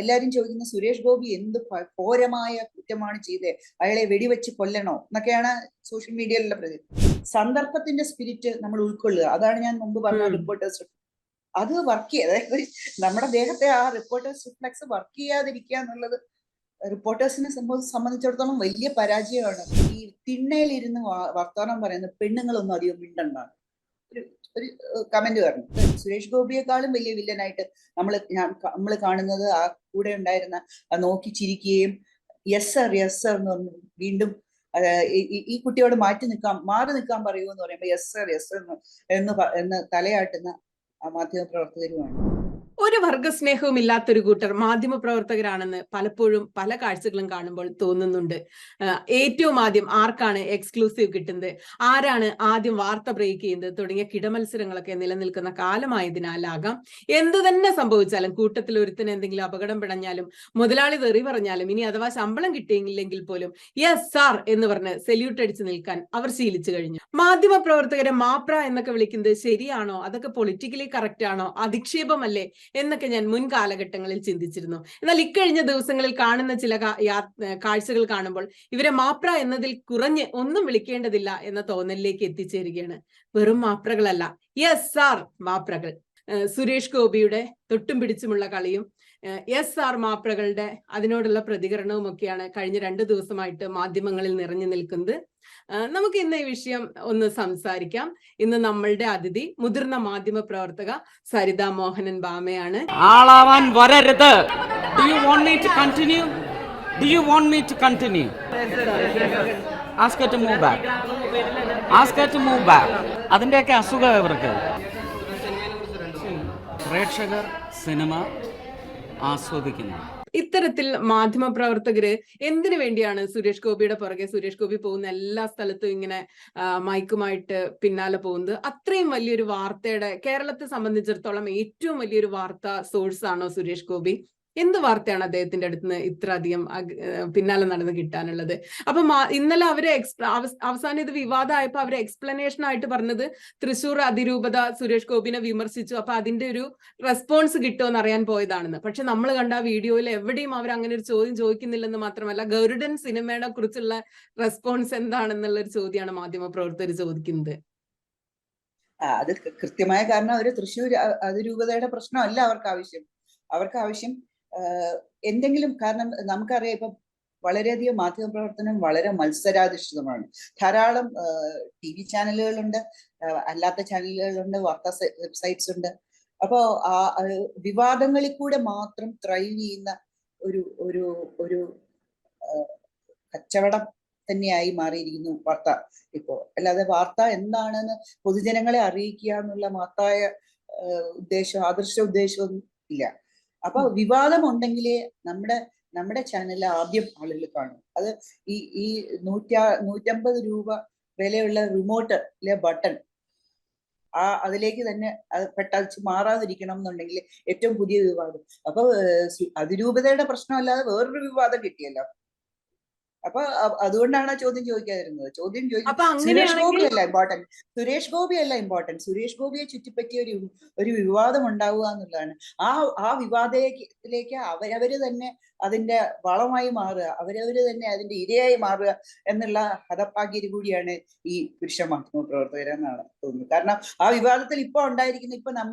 എല്ലാരും ചോദിക്കുന്ന സുരേഷ് ഗോപി എന്ത് ഘോരമായ കുറ്റമാണ് ചെയ്തത്, അയാളെ വെടിവെച്ച് കൊല്ലണോ എന്നൊക്കെയാണ് സോഷ്യൽ മീഡിയയിലുള്ള സന്ദർഭത്തിന്റെ സ്പിരിറ്റ് നമ്മൾ ഉൾക്കൊള്ളുക. അതാണ് ഞാൻ മുമ്പ് പറഞ്ഞ റിപ്പോർട്ടേഴ്സ് അത് വർക്ക് ചെയ്യുക. അതായത് നമ്മുടെ ദേഹത്തെ ആ റിപ്പോർട്ടേഴ്സ് റിഫ്ലെക്സ് വർക്ക് ചെയ്യാതിരിക്കുക എന്നുള്ളത് റിപ്പോർട്ടേഴ്സിനെ സംബന്ധിച്ചിടത്തോളം വലിയ പരാജയമാണ്. ഈ തിണ്ണയിലിരുന്ന് വർത്തമാനം പറയുന്ന പെണ്ണുങ്ങളൊന്നും അധികം മിണ്ടണ്ടാണ് ഒരു കമന്റ് പറഞ്ഞു. സുരേഷ് ഗോപിയെക്കാളും വലിയ വില്ലനായിട്ട് നമ്മൾ കാണുന്നത് ആ കൂടെ ഉണ്ടായിരുന്ന നോക്കി ചിരിക്കുകയും യെസ് സർ എന്ന് പറഞ്ഞു വീണ്ടും ഈ കുട്ടിയോട് മാറി നിൽക്കാൻ പറയൂ എന്ന് പറയുമ്പോൾ യെസ് സർ എന്ന് തലയാട്ടുന്ന മാധ്യമ പ്രവർത്തകരുമാണ്. ഒരു വർഗസ്നേഹവും ഇല്ലാത്തൊരു കൂട്ടർ മാധ്യമ പ്രവർത്തകരാണെന്ന് പലപ്പോഴും പല കാഴ്ചകളും കാണുമ്പോൾ തോന്നുന്നുണ്ട്. ഏറ്റവും ആദ്യം ആർക്കാണ് എക്സ്ക്ലൂസീവ് കിട്ടുന്നത്, ആരാണ് ആദ്യം വാർത്ത ബ്രേക്ക് ചെയ്യുന്നത് തുടങ്ങിയ കിടമത്സരങ്ങളൊക്കെ നിലനിൽക്കുന്ന കാലമായതിനാലാകാം എന്തു തന്നെ സംഭവിച്ചാലും, കൂട്ടത്തിൽ ഒരുത്തിന് എന്തെങ്കിലും അപകടം പിടഞ്ഞാലും മുതലാളി തെറി പറഞ്ഞാലും ഇനി അഥവാ ശമ്പളം കിട്ടിയില്ലെങ്കിൽ പോലും യെസ് സാർ എന്ന് പറഞ്ഞ് സെല്യൂട്ട് അടിച്ച് നിൽക്കാൻ അവർ ശീലിച്ചു കഴിഞ്ഞു. മാധ്യമ പ്രവർത്തകരെ മാപ്ര എന്നൊക്കെ വിളിക്കുന്നത് ശരിയാണോ, അതൊക്കെ പൊളിറ്റിക്കലി കറക്റ്റ് ആണോ, അധിക്ഷേപമല്ലേ എന്നൊക്കെ ഞാൻ മുൻ കാലഘട്ടങ്ങളിൽ ചിന്തിച്ചിരുന്നു. എന്നാൽ ഇക്കഴിഞ്ഞ ദിവസങ്ങളിൽ കാണുന്ന ചില കാഴ്ചകൾ കാണുമ്പോൾ ഇവരെ മാപ്ര എന്നതിൽ കുറഞ്ഞ് ഒന്നും വിളിക്കേണ്ടതില്ല എന്ന തോന്നലിലേക്ക് എത്തിച്ചേരുകയാണ്. വെറും മാപ്രകളല്ല, യെസ് സാർ മാപ്രകൾ. സുരേഷ് ഗോപിയുടെ തൊട്ടും പിടിച്ചുമുള്ള കളിയും യെസ് ആർ മാപ്രകളുടെ അതിനോടുള്ള പ്രതികരണവും ഒക്കെയാണ് കഴിഞ്ഞ 2 ദിവസമായിട്ട് മാധ്യമങ്ങളിൽ നിറഞ്ഞു നിൽക്കുന്നത്. നമുക്ക് ഇന്ന് ഈ വിഷയം ഒന്ന് സംസാരിക്കാം. ഇന്ന് നമ്മളുടെ അതിഥി മുതിർന്ന മാധ്യമ പ്രവർത്തക സരിത മോഹനൻ ബാമയാണ്. ആളാവാൻ വരരുത്. Do you want me to continue? Do you want me to continue? Ask her to move back. Ask her to move back. അതിന്റെയൊക്കെ അസുഖം ഇവർക്ക്. പ്രേക്ഷകർ സിനിമ ആസ്വദിക്കുന്നു. ഇത്തരത്തിൽ മാധ്യമ പ്രവർത്തകര് എന്തിനു വേണ്ടിയാണ് സുരേഷ് ഗോപിയുടെ പുറകെ, സുരേഷ് ഗോപി പോകുന്ന എല്ലാ സ്ഥലത്തും ഇങ്ങനെ മൈക്കുമായിട്ട് പിന്നാലെ പോകുന്നത്? അത്രയും വലിയൊരു വാർത്തയുടെ, കേരളത്തെ സംബന്ധിച്ചിടത്തോളം ഏറ്റവും വലിയൊരു വാർത്താ സോഴ്സ് ആണോ സുരേഷ് ഗോപി? എന്ത് വാർത്തയാണ് അദ്ദേഹത്തിന്റെ അടുത്ത് നിന്ന് ഇത്ര അധികം പിന്നാലെ നടന്ന് കിട്ടാനുള്ളത്? അപ്പൊ ഇന്നലെ അവര് അവസാനം ഇത് വിവാദമായപ്പോ അവര് എക്സ്പ്ലനേഷൻ ആയിട്ട് പറഞ്ഞത് തൃശ്ശൂർ അതിരൂപത സുരേഷ് ഗോപിനെ വിമർശിച്ചു, അപ്പൊ അതിന്റെ ഒരു റെസ്പോൺസ് കിട്ടുമെന്ന് അറിയാൻ പോയതാണെന്ന്. പക്ഷെ നമ്മൾ കണ്ട ആ വീഡിയോയിൽ എവിടെയും അവർ അങ്ങനെ ഒരു ചോദ്യം ചോദിക്കുന്നില്ലെന്ന് മാത്രമല്ല, ഗരുഡൻ സിനിമയെ കുറിച്ചുള്ള റെസ്പോൺസ് എന്താണെന്നുള്ള ഒരു ചോദ്യമാണ് മാധ്യമ പ്രവർത്തകർ ചോദിക്കുന്നത്. അത് കൃത്യമായ കാരണം അവര് തൃശ്ശൂർ അതിരൂപതയുടെ പ്രശ്നമല്ല അവർക്ക് ആവശ്യം എന്തെങ്കിലും. കാരണം നമുക്കറിയാം ഇപ്പൊ വളരെയധികം മാധ്യമ പ്രവർത്തനം വളരെ മത്സരാധിഷ്ഠിതമാണ്. ധാരാളം TV ചാനലുകളുണ്ട്, അല്ലാത്ത ചാനലുകളുണ്ട്, വാർത്താ വെബ്സൈറ്റ്സ് ഉണ്ട്. അപ്പോ ആ വിവാദങ്ങളിൽ കൂടെ മാത്രം ത്രൈവ് ചെയ്യുന്ന ഒരു കച്ചവടം തന്നെയായി മാറിയിരിക്കുന്നു വാർത്ത ഇപ്പോ. അല്ലാതെ വാർത്ത എന്താണെന്ന് പൊതുജനങ്ങളെ അറിയിക്കുക എന്നുള്ള മഹത്തായ ആദർശ ഉദ്ദേശമൊന്നും ഇല്ല. അപ്പൊ വിവാദം ഉണ്ടെങ്കിലേ നമ്മുടെ ചാനലിൽ ആദ്യം ആളുകൾ കാണും. അത് ഈ 150 രൂപ വിലയുള്ള റിമോട്ടിലെ ബട്ടൺ അതിലേക്ക് തന്നെ പെട്ടച്ച് മാറാതിരിക്കണം എന്നുണ്ടെങ്കിൽ ഏറ്റവും പുതിയ വിവാദം. അപ്പൊ അതിരൂപതയുടെ പ്രശ്നമല്ലാതെ വേറൊരു വിവാദം കിട്ടിയല്ലോ. അപ്പൊ അതുകൊണ്ടാണ് ആ ചോദ്യം ചോദിക്കാതിരുന്നത്. സുരേഷ് ഗോപിയല്ല ഇമ്പോർട്ടൻറ്റ്. സുരേഷ് ഗോപിയെ ചുറ്റിപ്പറ്റിയ ഒരു വിവാദം ഉണ്ടാവുക എന്നുള്ളതാണ്. ആ വിവാദത്തിലേക്ക് അവരവര് തന്നെ അതിന്റെ വളമായി മാറുക, അവരവര് തന്നെ അതിന്റെ ഇരയായി മാറുക എന്നുള്ള ഹതഭാഗ്യര് കൂടിയാണ് ഈ പുരുഷ മാധ്യമ പ്രവർത്തകരെന്നാണ് തോന്നുന്നത്. കാരണം ആ വിവാദത്തിൽ ഇപ്പൊ ഉണ്ടായിരിക്കുന്ന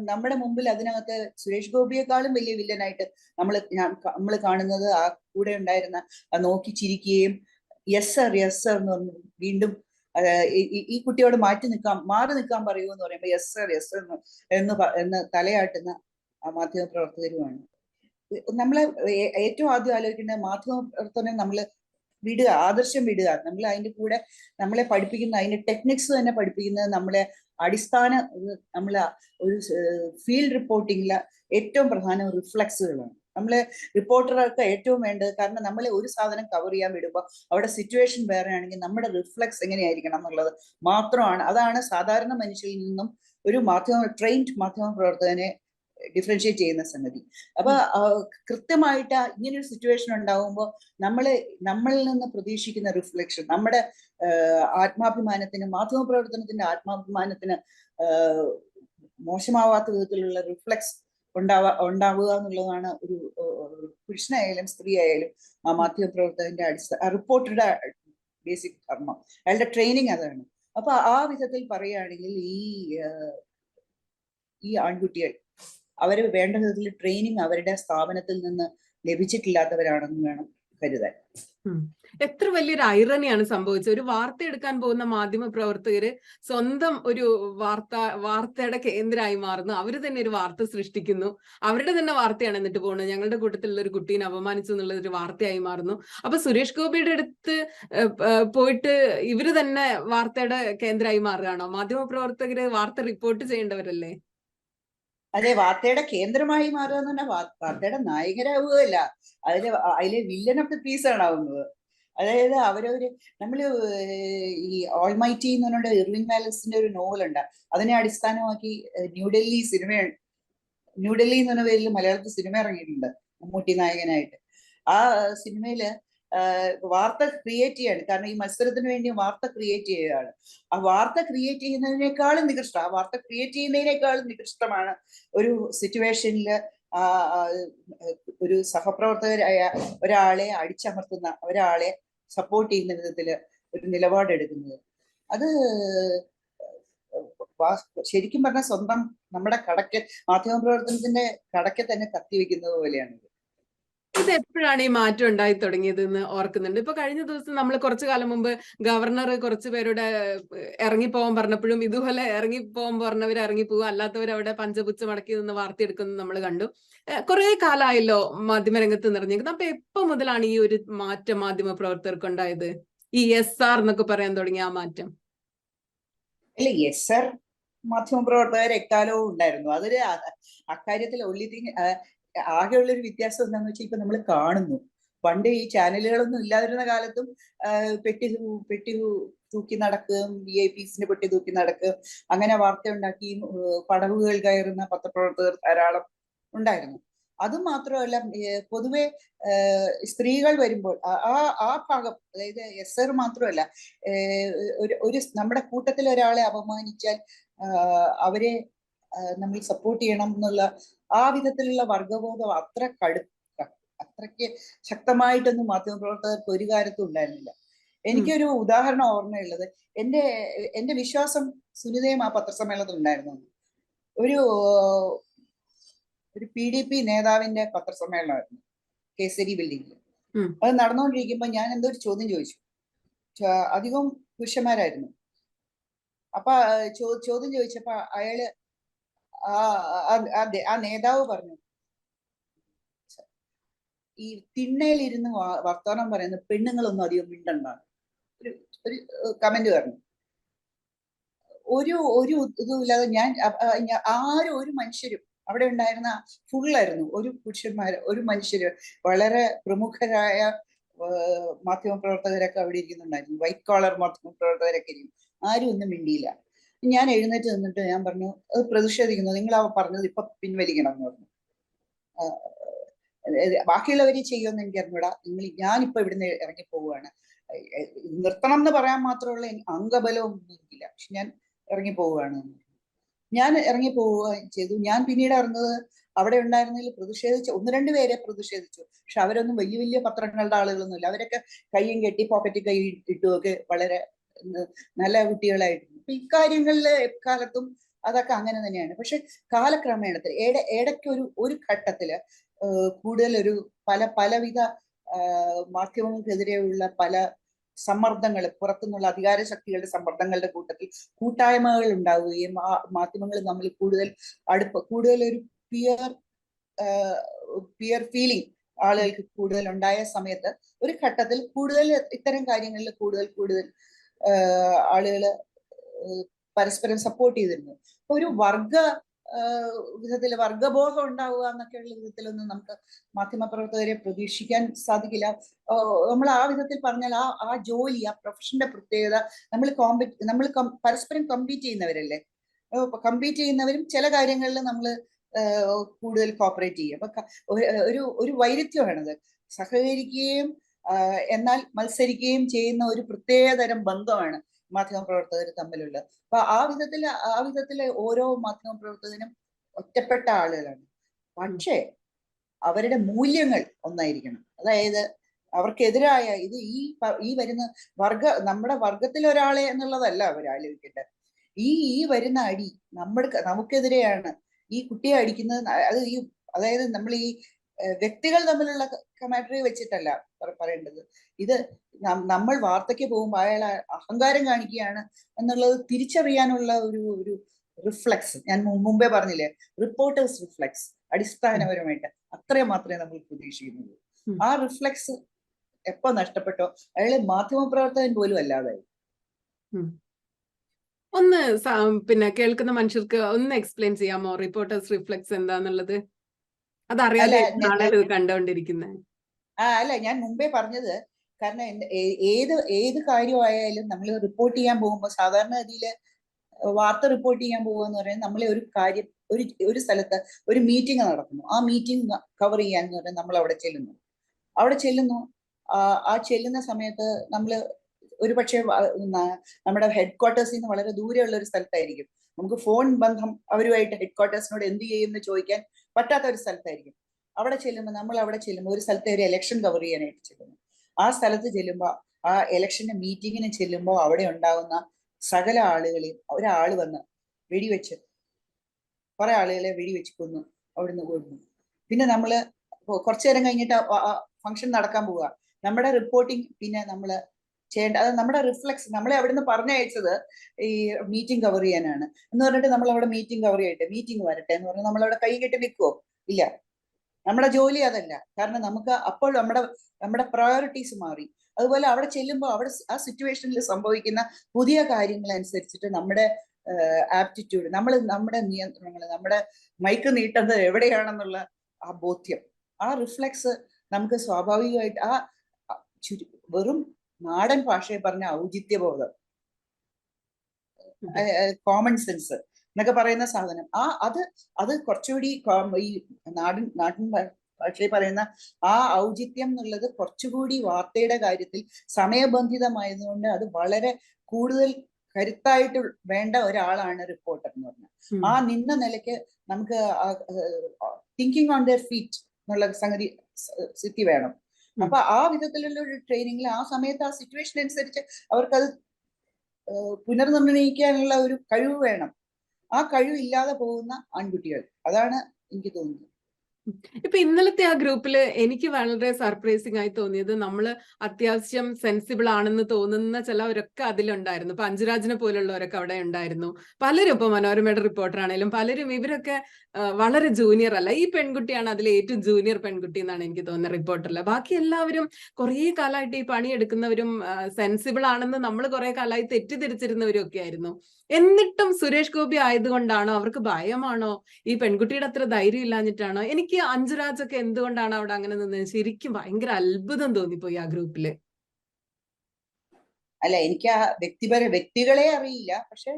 നമ്മുടെ മുമ്പിൽ അതിനകത്ത് സുരേഷ് ഗോപിയെക്കാളും വലിയ വില്ലനായിട്ട് നമ്മൾ കാണുന്നത് ആ കൂടെ ഉണ്ടായിരുന്ന നോക്കി ചിരിക്കുകയും യെസ് സർ എന്ന് പറഞ്ഞു വീണ്ടും ഈ കുട്ടിയോട് മാറി നിൽക്കാൻ പറയൂ എന്ന് പറയുമ്പോൾ യെസ് സർ എന്ന് തലയാട്ടുന്ന മാധ്യമ പ്രവർത്തകരുമാണ്. നമ്മളെ ഏറ്റവും ആദ്യം ആലോചിക്കേണ്ട മാധ്യമ പ്രവർത്തനം നമ്മൾ വിടുക, ആദർശം വിടുക. നമ്മൾ അതിന്റെ കൂടെ നമ്മളെ പഠിപ്പിക്കുന്ന, അതിന്റെ ടെക്നിക്സ് തന്നെ പഠിപ്പിക്കുന്നത് നമ്മളെ അടിസ്ഥാന നമ്മളെ ഒരു ഫീൽഡ് റിപ്പോർട്ടിങ്ങിലെ ഏറ്റവും പ്രധാന റിഫ്ലെക്സുകളാണ്. നമ്മളെ റിപ്പോർട്ടർക്ക് ഏറ്റവും വേണ്ടത്. കാരണം നമ്മളെ ഒരു സാധനം കവർ ചെയ്യാൻ വിടുമ്പോൾ അവിടെ സിറ്റുവേഷൻ വേറെ ആണെങ്കിൽ നമ്മുടെ റിഫ്ലെക്സ് എങ്ങനെയായിരിക്കണം എന്നുള്ളത് മാത്രമാണ്. അതാണ് സാധാരണ മനുഷ്യരിൽ നിന്നും ഒരു ട്രെയിൻഡ് മാധ്യമ പ്രവർത്തകനെ ഡിഫറൻഷിയേറ്റ് ചെയ്യുന്ന സംഗതി. അപ്പൊ കൃത്യമായിട്ട് ഇങ്ങനൊരു സിറ്റുവേഷൻ ഉണ്ടാവുമ്പോൾ നമ്മളിൽ നിന്ന് പ്രതീക്ഷിക്കുന്ന റിഫ്ലക്ഷൻ, നമ്മുടെ ആത്മാഭിമാനത്തിന്, മാധ്യമ പ്രവർത്തനത്തിന്റെ ആത്മാഭിമാനത്തിന് മോശമാവാത്ത വിധത്തിലുള്ള റിഫ്ലെക്സ് ഉണ്ടാവുക എന്നുള്ളതാണ് ഒരു പുരുഷനായാലും സ്ത്രീ ആയാലും ആ മാധ്യമപ്രവർത്തകന്റെ റിപ്പോർട്ടറുടെ ബേസിക് ധർമ്മം, അയാളുടെ ട്രെയിനിങ് അതാണ്. അപ്പൊ ആ വിധത്തിൽ പറയുകയാണെങ്കിൽ ഈ ആൺകുട്ടികൾ അവര് വേണ്ട വിധത്തിൽ ട്രെയിനിങ് അവരുടെ സ്ഥാപനത്തിൽ നിന്ന് ലഭിച്ചിട്ടില്ലാത്തവരാണെന്ന് വേണം കരുതാൻ. എത്ര വലിയൊരു ഐറണിയാണ് സംഭവിച്ചത്. ഒരു വാർത്ത എടുക്കാൻ പോകുന്ന മാധ്യമ പ്രവർത്തകര് സ്വന്തം ഒരു വാർത്തയുടെ കേന്ദ്രമായി മാറുന്നു. അവര് തന്നെ ഒരു വാർത്ത സൃഷ്ടിക്കുന്നു, അവരുടെ തന്നെ വാർത്തയാണ് എന്നിട്ട് പോകുന്നത്. ഞങ്ങളുടെ കൂട്ടത്തിലുള്ള ഒരു കുട്ടീനെ അപമാനിച്ചു എന്നുള്ള ഒരു വാർത്തയായി മാറുന്നു. അപ്പൊ സുരേഷ് ഗോപിയുടെ അടുത്ത് പോയിട്ട് ഇവര് തന്നെ വാർത്തയുടെ കേന്ദ്രമായി മാറുകയാണോ? മാധ്യമ പ്രവർത്തകര് വാർത്ത റിപ്പോർട്ട് ചെയ്യേണ്ടവരല്ലേ? അതെ, വാർത്തയുടെ കേന്ദ്രമായി മാറുക എന്ന് പറഞ്ഞാൽ വാർത്തയുടെ നായകരാവുകയല്ല, അതിലെ വില്ലൻ ഓഫ് ദ പീസ് ആണ് ആവുന്നത്. അതായത് നമ്മള് ഈ ഓൾമൈറ്റി എന്ന് പറഞ്ഞ ഇർവിംഗ് വാലൻസിന്റെ ഒരു നോവലുണ്ട്, അതിനെ അടിസ്ഥാനമാക്കി ന്യൂഡൽഹി എന്ന് പറഞ്ഞ പേരിൽ മലയാളത്തിൽ സിനിമ ഇറങ്ങിയിട്ടുണ്ട്, മമ്മൂട്ടി നായകനായിട്ട്. ആ സിനിമയില് വാർത്ത ക്രിയേറ്റ് ചെയ്യാണ്, കാരണം ഈ മത്സരത്തിന് വേണ്ടി വാർത്ത ക്രിയേറ്റ് ചെയ്യുകയാണ്. ആ വാർത്ത ക്രിയേറ്റ് ചെയ്യുന്നതിനേക്കാളും നികൃഷ്ടമാണ് ഒരു സിറ്റുവേഷനിൽ ഒരു സഹപ്രവർത്തകരായ ഒരാളെ അടിച്ചമർത്തുന്ന, ഒരാളെ സപ്പോർട്ട് ചെയ്യുന്ന വിധത്തില് ഒരു നിലപാടെടുക്കുന്നത്. അത് ശരിക്കും പറഞ്ഞാൽ സ്വന്തം നമ്മുടെ മാധ്യമപ്രവർത്തനത്തിന്റെ കടക്കെ തന്നെ കത്തിവെക്കുന്നത് പോലെയാണ്. ഇത് എപ്പോഴാണ് ഈ മാറ്റം ഉണ്ടായി തുടങ്ങിയത് എന്ന് ഓർക്കുന്നുണ്ട്. ഇപ്പൊ കഴിഞ്ഞ ദിവസം നമ്മൾ കുറച്ചു കാലം മുമ്പ് ഗവർണർ കുറച്ചു പേരുടെ ഇറങ്ങിപ്പോവാൻ പറഞ്ഞപ്പോഴും ഇതുപോലെ ഇറങ്ങിപ്പോവാൻ പറഞ്ഞവർ ഇറങ്ങിപ്പോവുക, അല്ലാത്തവർ അവിടെ പഞ്ചപുച്ച മടക്കി നിന്ന് വാർത്തയെടുക്കുന്നത് നമ്മൾ കണ്ടു. കുറെ കാലമായല്ലോ മാധ്യമരംഗത്ത് നിറഞ്ഞിരിക്കുന്നത്. അപ്പൊ എപ്പോ മുതലാണ് ഈ ഒരു മാറ്റം മാധ്യമ പ്രവർത്തകർക്ക് ഉണ്ടായത്? ഈ SR എന്നൊക്കെ പറയാൻ തുടങ്ങിയ ആ മാറ്റം? അല്ല, SR മാധ്യമപ്രവർത്തകർ എക്കാലവും ഉണ്ടായിരുന്നു. അതൊരു അക്കാര്യത്തിൽ ആകെയുള്ളൊരു വ്യത്യാസം എന്താണെന്ന് വെച്ചാൽ ഇപ്പൊ നമ്മൾ കാണുന്നു, പണ്ട് ഈ ചാനലുകളൊന്നും ഇല്ലാതിരുന്ന കാലത്തും പെട്ടി തൂക്കി നടക്കുകയും VIPസിന്റെ പെട്ടി തൂക്കി നടക്കുകയും അങ്ങനെ വാർത്ത ഉണ്ടാക്കിയും പടവുകൾ കയറുന്ന പത്രപ്രവർത്തകർ ധാരാളം ഉണ്ടായിരുന്നു. അതും മാത്രമല്ല, പൊതുവെ സ്ത്രീകൾ വരുമ്പോൾ ആ ഭാഗം, അതായത് SR മാത്രമല്ല, ഒരു നമ്മുടെ കൂട്ടത്തിൽ ഒരാളെ അപമാനിച്ചാൽ അവരെ നമ്മൾ സപ്പോർട്ട് ചെയ്യണം എന്നുള്ള ആ വിധത്തിലുള്ള വർഗബോധം അത്രയ്ക്ക് ശക്തമായിട്ടൊന്നും മാധ്യമപ്രവർത്തകർക്ക് ഒരു കാര്യത്തും ഉണ്ടായിരുന്നില്ല. എനിക്കൊരു ഉദാഹരണം ഓർമ്മയുള്ളത്, എന്റെ വിശ്വാസം സുനിതയും ആ പത്രസമ്മേളനത്തിൽ ഉണ്ടായിരുന്നു. ഒരു PDP നേതാവിന്റെ പത്രസമ്മേളനമായിരുന്നു കേസരി ബിൽഡിങ്ങിൽ. അത് നടന്നുകൊണ്ടിരിക്കുമ്പോ ഞാൻ എന്തോ ഒരു ചോദ്യം ചോദിച്ചു. അധികവും പുരുഷന്മാരായിരുന്നു. അപ്പൊ ചോദ്യം ചോദിച്ചപ്പോ അയാള് ആ നേതാവ് പറഞ്ഞു, ഈ തിണ്ണയിലിരുന്ന് വർത്തമാനം പറയുന്ന പെണ്ണുങ്ങളൊന്നും അധികം മിണ്ടണ്ടാണ്. ഒരു കമന്റ് പറഞ്ഞു. ഒരു ഇതുമില്ലാതെ ഒരു മനുഷ്യരും അവിടെ ഉണ്ടായിരുന്ന ഫുള്ളായിരുന്നു, ഒരു മനുഷ്യര് വളരെ പ്രമുഖരായ മാധ്യമപ്രവർത്തകരൊക്കെ അവിടെ ഇരിക്കുന്നുണ്ടായിരുന്നു, വൈറ്റ് കോളർ മാധ്യമപ്രവർത്തകരൊക്കെ ഇരിക്കും. ആരും ഒന്നും മിണ്ടിയില്ല. ഞാൻ എഴുന്നേറ്റ് നിന്നിട്ട് ഞാൻ പറഞ്ഞു, അത് പ്രതിഷേധിക്കുന്നു, നിങ്ങൾ പറഞ്ഞത് ഇപ്പൊ പിൻവലിക്കണം എന്ന് പറഞ്ഞു. ബാക്കിയുള്ളവര് ചെയ്യുമെന്ന് എനിക്ക് അറിഞ്ഞൂടാ, ഞാനിപ്പോ ഇവിടുന്ന് ഇറങ്ങി പോവുകയാണ്. നിർത്തണം എന്ന് പറയാൻ മാത്രമുള്ള അംഗബലവും എനിക്കില്ല, പക്ഷെ ഞാൻ ഇറങ്ങി പോവുകയാണ്. ഞാൻ ഇറങ്ങി പോവുകയും ചെയ്തു. ഞാൻ പിന്നീട് അറിഞ്ഞത് അവിടെ ഉണ്ടായിരുന്നതിൽ പ്രതിഷേധിച്ചു 1-2 പേരെ പ്രതിഷേധിച്ചു, പക്ഷെ അവരൊന്നും വലിയ വലിയ പത്രങ്ങളുടെ ആളുകളൊന്നുമില്ല. അവരൊക്കെ കയ്യും കെട്ടി പോക്കറ്റിൽ കൈ ഇട്ടുമൊക്കെ വളരെ നല്ല കുട്ടികളായിരുന്നു. അപ്പൊ ഇക്കാര്യങ്ങളില് എക്കാലത്തും അതൊക്കെ അങ്ങനെ തന്നെയാണ്. പക്ഷെ കാലക്രമേണത്തിൽ ഇടയ്ക്ക് ഒരു ഘട്ടത്തില് കൂടുതൽ പലവിധ മാധ്യമങ്ങൾക്കെതിരെയുള്ള പല സമ്മർദ്ദങ്ങൾ, പുറത്തുനിന്നുള്ള അധികാര ശക്തികളുടെ സമ്മർദ്ദങ്ങളുടെ കൂട്ടത്തിൽ കൂട്ടായ്മകൾ ഉണ്ടാവുകയും ആ മാധ്യമങ്ങൾ തമ്മിൽ കൂടുതൽ ഒരു പിയർ ഫീലിംഗ് ആളുകൾക്ക് കൂടുതൽ ഉണ്ടായ സമയത്ത് ഒരു ഘട്ടത്തിൽ കൂടുതൽ ഇത്തരം കാര്യങ്ങളിൽ കൂടുതൽ ആളുകള് പരസ്പരം സപ്പോർട്ട് ചെയ്തിരുന്നു. ഒരു വർഗബോധം ഉണ്ടാവുക എന്നൊക്കെയുള്ള വിധത്തിലൊന്നും നമുക്ക് മാധ്യമപ്രവർത്തകരെ പ്രതീക്ഷിക്കാൻ സാധിക്കില്ല. നമ്മൾ ആ വിധത്തിൽ പറഞ്ഞാൽ ആ ജോലി, ആ പ്രൊഫഷന്റെ പ്രത്യേകത, നമ്മൾ പരസ്പരം കമ്പീറ്റ് ചെയ്യുന്നവരല്ലേ. കമ്പീറ്റ് ചെയ്യുന്നവരും ചില കാര്യങ്ങളിൽ നമ്മൾ കൂടുതൽ കോപ്പറേറ്റ് ചെയ്യും. അപ്പൊ ഒരു വൈരുദ്ധ്യമാണത്. സഹകരിക്കുകയും എന്നാൽ മത്സരിക്കുകയും ചെയ്യുന്ന ഒരു പ്രത്യേകതരം ബന്ധമാണ് മാധ്യമപ്രവർത്തകർ തമ്മിലുള്ളത്. അപ്പൊ ആ വിധത്തില് ഓരോ മാധ്യമപ്രവർത്തകനും ഒറ്റപ്പെട്ട ആളുകളാണ്. പക്ഷേ അവരുടെ മൂല്യങ്ങൾ ഒന്നായിരിക്കണം. അതായത് അവർക്കെതിരായ ഇത് ഈ വരുന്ന നമ്മുടെ വർഗത്തിൽ ഒരാളെ എന്നുള്ളതല്ല അവർ ആലോചിക്കേണ്ടത്. ഈ വരുന്ന അടി നമുക്കെതിരെയാണ് ഈ കുട്ടിയെ അടിക്കുന്നത്. അതായത് നമ്മൾ ഈ വ്യക്തികൾ തമ്മിലുള്ള കമാറ്ററി വെച്ചിട്ടല്ല പറയേണ്ടത്. ഇത് നമ്മൾ വാർത്തയ്ക്ക് പോകുമ്പോൾ അയാൾ അഹങ്കാരം കാണിക്കുകയാണ് എന്നുള്ളത് തിരിച്ചറിയാനുള്ള ഒരു റിഫ്ലക്സ്, ഞാൻ മുമ്പേ പറഞ്ഞില്ലേ, റിപ്പോർട്ടേഴ്സ് റിഫ്ലക്സ്, അടിസ്ഥാനപരമായിട്ട് അത്രയും മാത്രമേ നമ്മൾ പ്രതീക്ഷിക്കുന്നുള്ളൂ. ആ റിഫ്ലക്സ് എപ്പോ നഷ്ടപ്പെട്ടോ അയാളെ മാധ്യമപ്രവർത്തകൻ പോലും അല്ലാതായി. ഒന്ന് പിന്നെ കേൾക്കുന്ന മനുഷ്യർക്ക് ഒന്ന് എക്സ്പ്ലെയിൻ ചെയ്യാമോ റിപ്പോർട്ടേഴ്സ് റിഫ്ലക്സ് എന്താന്നുള്ളത്? അതറിയാതെ കണ്ടോണ്ടിരിക്കുന്നത്. അല്ല, ഞാൻ മുമ്പേ പറഞ്ഞത്, കാരണം ഏത് കാര്യമായാലും നമ്മൾ റിപ്പോർട്ട് ചെയ്യാൻ പോകുമ്പോൾ സാധാരണഗതിയില് വാർത്ത റിപ്പോർട്ട് ചെയ്യാൻ പോകുകയെന്ന് പറയുന്നത് നമ്മളെ ഒരു കാര്യം ഒരു സ്ഥലത്ത് ഒരു മീറ്റിംഗ് നടക്കുന്നു. ആ മീറ്റിംഗ് കവർ ചെയ്യാന്ന് പറഞ്ഞാൽ നമ്മൾ അവിടെ ചെല്ലുന്നു. ആ ചെല്ലുന്ന സമയത്ത് നമ്മൾ ഒരു പക്ഷേ നമ്മുടെ ഹെഡ് ക്വാർട്ടേഴ്സിൽ നിന്ന് വളരെ ദൂരെയുള്ള ഒരു സ്ഥലത്തായിരിക്കും. നമുക്ക് ഫോൺ ബന്ധം അവരുമായിട്ട് ഹെഡ് ക്വാർട്ടേഴ്സിനോട് എന്ത് ചെയ്യുമെന്ന് ചോദിക്കാൻ പറ്റാത്ത ഒരു സ്ഥലത്തായിരിക്കും. നമ്മൾ അവിടെ ചെല്ലുമ്പോൾ ഒരു സ്ഥലത്തെ ഒരു ഇലക്ഷൻ കവർ ചെയ്യാനായിട്ട് ചെല്ലുന്നു. ആ സ്ഥലത്ത് ചെല്ലുമ്പോൾ, ആ ഇലക്ഷന്റെ മീറ്റിങ്ങിന് ചെല്ലുമ്പോൾ അവിടെ ഉണ്ടാകുന്ന സകല ആളുകളെയും ഒരാൾ വന്ന് വെടിവെച്ച് കുറെ ആളുകളെ വെടിവെച്ച് കൊന്നു, അവിടുന്ന് കൊന്നു. പിന്നെ നമ്മള് കുറച്ചു നേരം കഴിഞ്ഞിട്ട് ഫംഗ്ഷൻ നടക്കാൻ പോവുക. നമ്മുടെ റിപ്പോർട്ടിങ് പിന്നെ നമ്മള് ചെയ്യേണ്ട, അത് നമ്മുടെ റിഫ്ലക്സ്, നമ്മളെ അവിടുന്ന് പറഞ്ഞയച്ചത് ഈ മീറ്റിംഗ് കവർ ചെയ്യാനാണ് എന്ന് പറഞ്ഞിട്ട് നമ്മൾ അവിടെ മീറ്റിംഗ് കവർ ചെയ്യട്ടെ, മീറ്റിംഗ് വരട്ടെ എന്ന് പറഞ്ഞാൽ നമ്മളവിടെ കൈ കെട്ടി നിൽക്കുവോ? ഇല്ല. നമ്മുടെ ജോലി അതല്ല. കാരണം നമുക്ക് അപ്പോൾ നമ്മുടെ പ്രയോറിറ്റീസ് മാറി. അതുപോലെ അവിടെ ചെല്ലുമ്പോൾ അവിടെ ആ സിറ്റുവേഷനിൽ സംഭവിക്കുന്ന പുതിയ കാര്യങ്ങൾ അനുസരിച്ചിട്ട് നമ്മുടെ ആപ്റ്റിറ്റ്യൂഡ്, നമ്മുടെ നിയന്ത്രണങ്ങൾ, നമ്മുടെ മൈക്ക് നീട്ടുന്നത് എവിടെയാണെന്നുള്ള ആ ബോധ്യം, ആ റിഫ്ലക്സ് നമുക്ക് സ്വാഭാവികമായിട്ട് വെറും നാടൻ ഭാഷയെ പറഞ്ഞ ഔചിത്യബോധം, കോമൺ സെൻസ് എന്നൊക്കെ പറയുന്ന സാധനം, അത് കുറച്ചുകൂടി ഈ നാട്ടിൻ ഭാഷയിൽ പറയുന്ന ആ ഔചിത്യം എന്നുള്ളത് കുറച്ചുകൂടി വാർത്തയുടെ കാര്യത്തിൽ സമയബന്ധിതമായതുകൊണ്ട് അത് വളരെ കൂടുതൽ കരുത്തായിട്ട് വേണ്ട ഒരാളാണ് റിപ്പോർട്ടർ എന്ന് പറഞ്ഞാൽ. ആ നിന്ന നിലയ്ക്ക് നമുക്ക് തിങ്കിങ് ഓൺ ദർ ഫീറ്റ് എന്നുള്ള സ്ഥിതി വേണം. അപ്പൊ ആ വിധത്തിലുള്ള ഒരു ട്രെയിനിങ്ങിൽ ആ സമയത്ത് ആ സിറ്റുവേഷൻ അനുസരിച്ച് അവർക്കത് പുനർനിർണയിക്കാനുള്ള ഒരു കഴിവ് വേണം. ആ കഴിവ് ഇല്ലാതെ പോകുന്ന ആൺകുട്ടികൾ, അതാണ് എനിക്ക് തോന്നുന്നത്. ഇപ്പൊ ഇന്നലത്തെ ആ ഗ്രൂപ്പില് എനിക്ക് വളരെ സർപ്രൈസിങ് ആയി തോന്നിയത്, നമ്മള് അത്യാവശ്യം സെൻസിബിൾ ആണെന്ന് തോന്നുന്ന ചിലവരൊക്കെ അതിലുണ്ടായിരുന്നു. ഇപ്പൊ അഞ്ജുരാജിനെ പോലുള്ളവരൊക്കെ അവിടെ ഉണ്ടായിരുന്നു. പലരും, ഇപ്പൊ മനോരമയുടെ റിപ്പോർട്ടർ ആണെങ്കിലും പലരും, ഇവരൊക്കെ വളരെ ജൂനിയർ അല്ല. ഈ പെൺകുട്ടിയാണ് അതിലെ ഏറ്റവും ജൂനിയർ പെൺകുട്ടി എന്നാണ് എനിക്ക് തോന്നുന്നത് റിപ്പോർട്ടറില്. ബാക്കി എല്ലാവരും കുറെ കാലമായിട്ട് ഈ പണിയെടുക്കുന്നവരും സെൻസിബിൾ ആണെന്ന് നമ്മൾ കുറെ കാലമായി തെറ്റിദ്ധരിച്ചിരുന്നവരും ഒക്കെ ആയിരുന്നു. എന്നിട്ടും സുരേഷ് ഗോപി ആയതുകൊണ്ടാണോ, അവർക്ക് ഭയമാണോ, ഈ പെൺകുട്ടിയുടെ അത്ര ധൈര്യം ഇല്ലാഞ്ഞിട്ടാണോ? എനിക്ക് അഞ്ജുരാജൊക്കെ എന്തുകൊണ്ടാണ് അവിടെ അങ്ങനെ നിന്നത് ശരിക്കും ഭയങ്കര അത്ഭുതം തോന്നിപ്പോയി ആ ഗ്രൂപ്പില്. അല്ല, എനിക്ക് ആ വ്യക്തികളെ അറിയില്ല. പക്ഷെ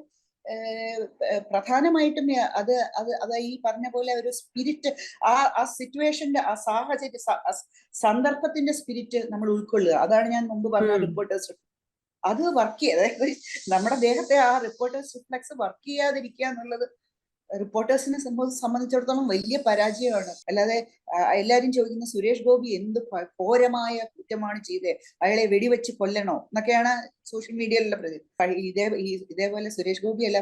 പ്രധാനമായിട്ടും അത് ഈ പറഞ്ഞ പോലെ ഒരു സ്പിരിറ്റ്, ആ സിറ്റുവേഷന്റെ, ആ സാഹചര്യ സന്ദർഭത്തിന്റെ സ്പിരിറ്റ് നമ്മൾ ഉൾക്കൊള്ളുക. അതാണ് ഞാൻ മുമ്പ് പറഞ്ഞ റിപ്പോർട്ടേഴ്സ് അത് വർക്ക് ചെയ്യുക. അതായത് നമ്മുടെ ദേഹത്തെ ആ റിപ്പോർട്ടേഴ്സ് റിഫ്ലക്സ് വർക്ക് ചെയ്യാതിരിക്കുക എന്നുള്ളത് റിപ്പോർട്ടേഴ്സിനെ സംബന്ധിച്ചിടത്തോളം വലിയ പരാജയമാണ്. അല്ലാതെ എല്ലാരും ചോദിക്കുന്ന സുരേഷ് ഗോപി എന്ത് ഘോരമായ കുറ്റമാണ് ചെയ്തത്, അയാളെ വെടിവെച്ച് കൊല്ലണോ എന്നൊക്കെയാണ് സോഷ്യൽ മീഡിയയിലുള്ള ഇതേപോലെ സുരേഷ് ഗോപി അല്ല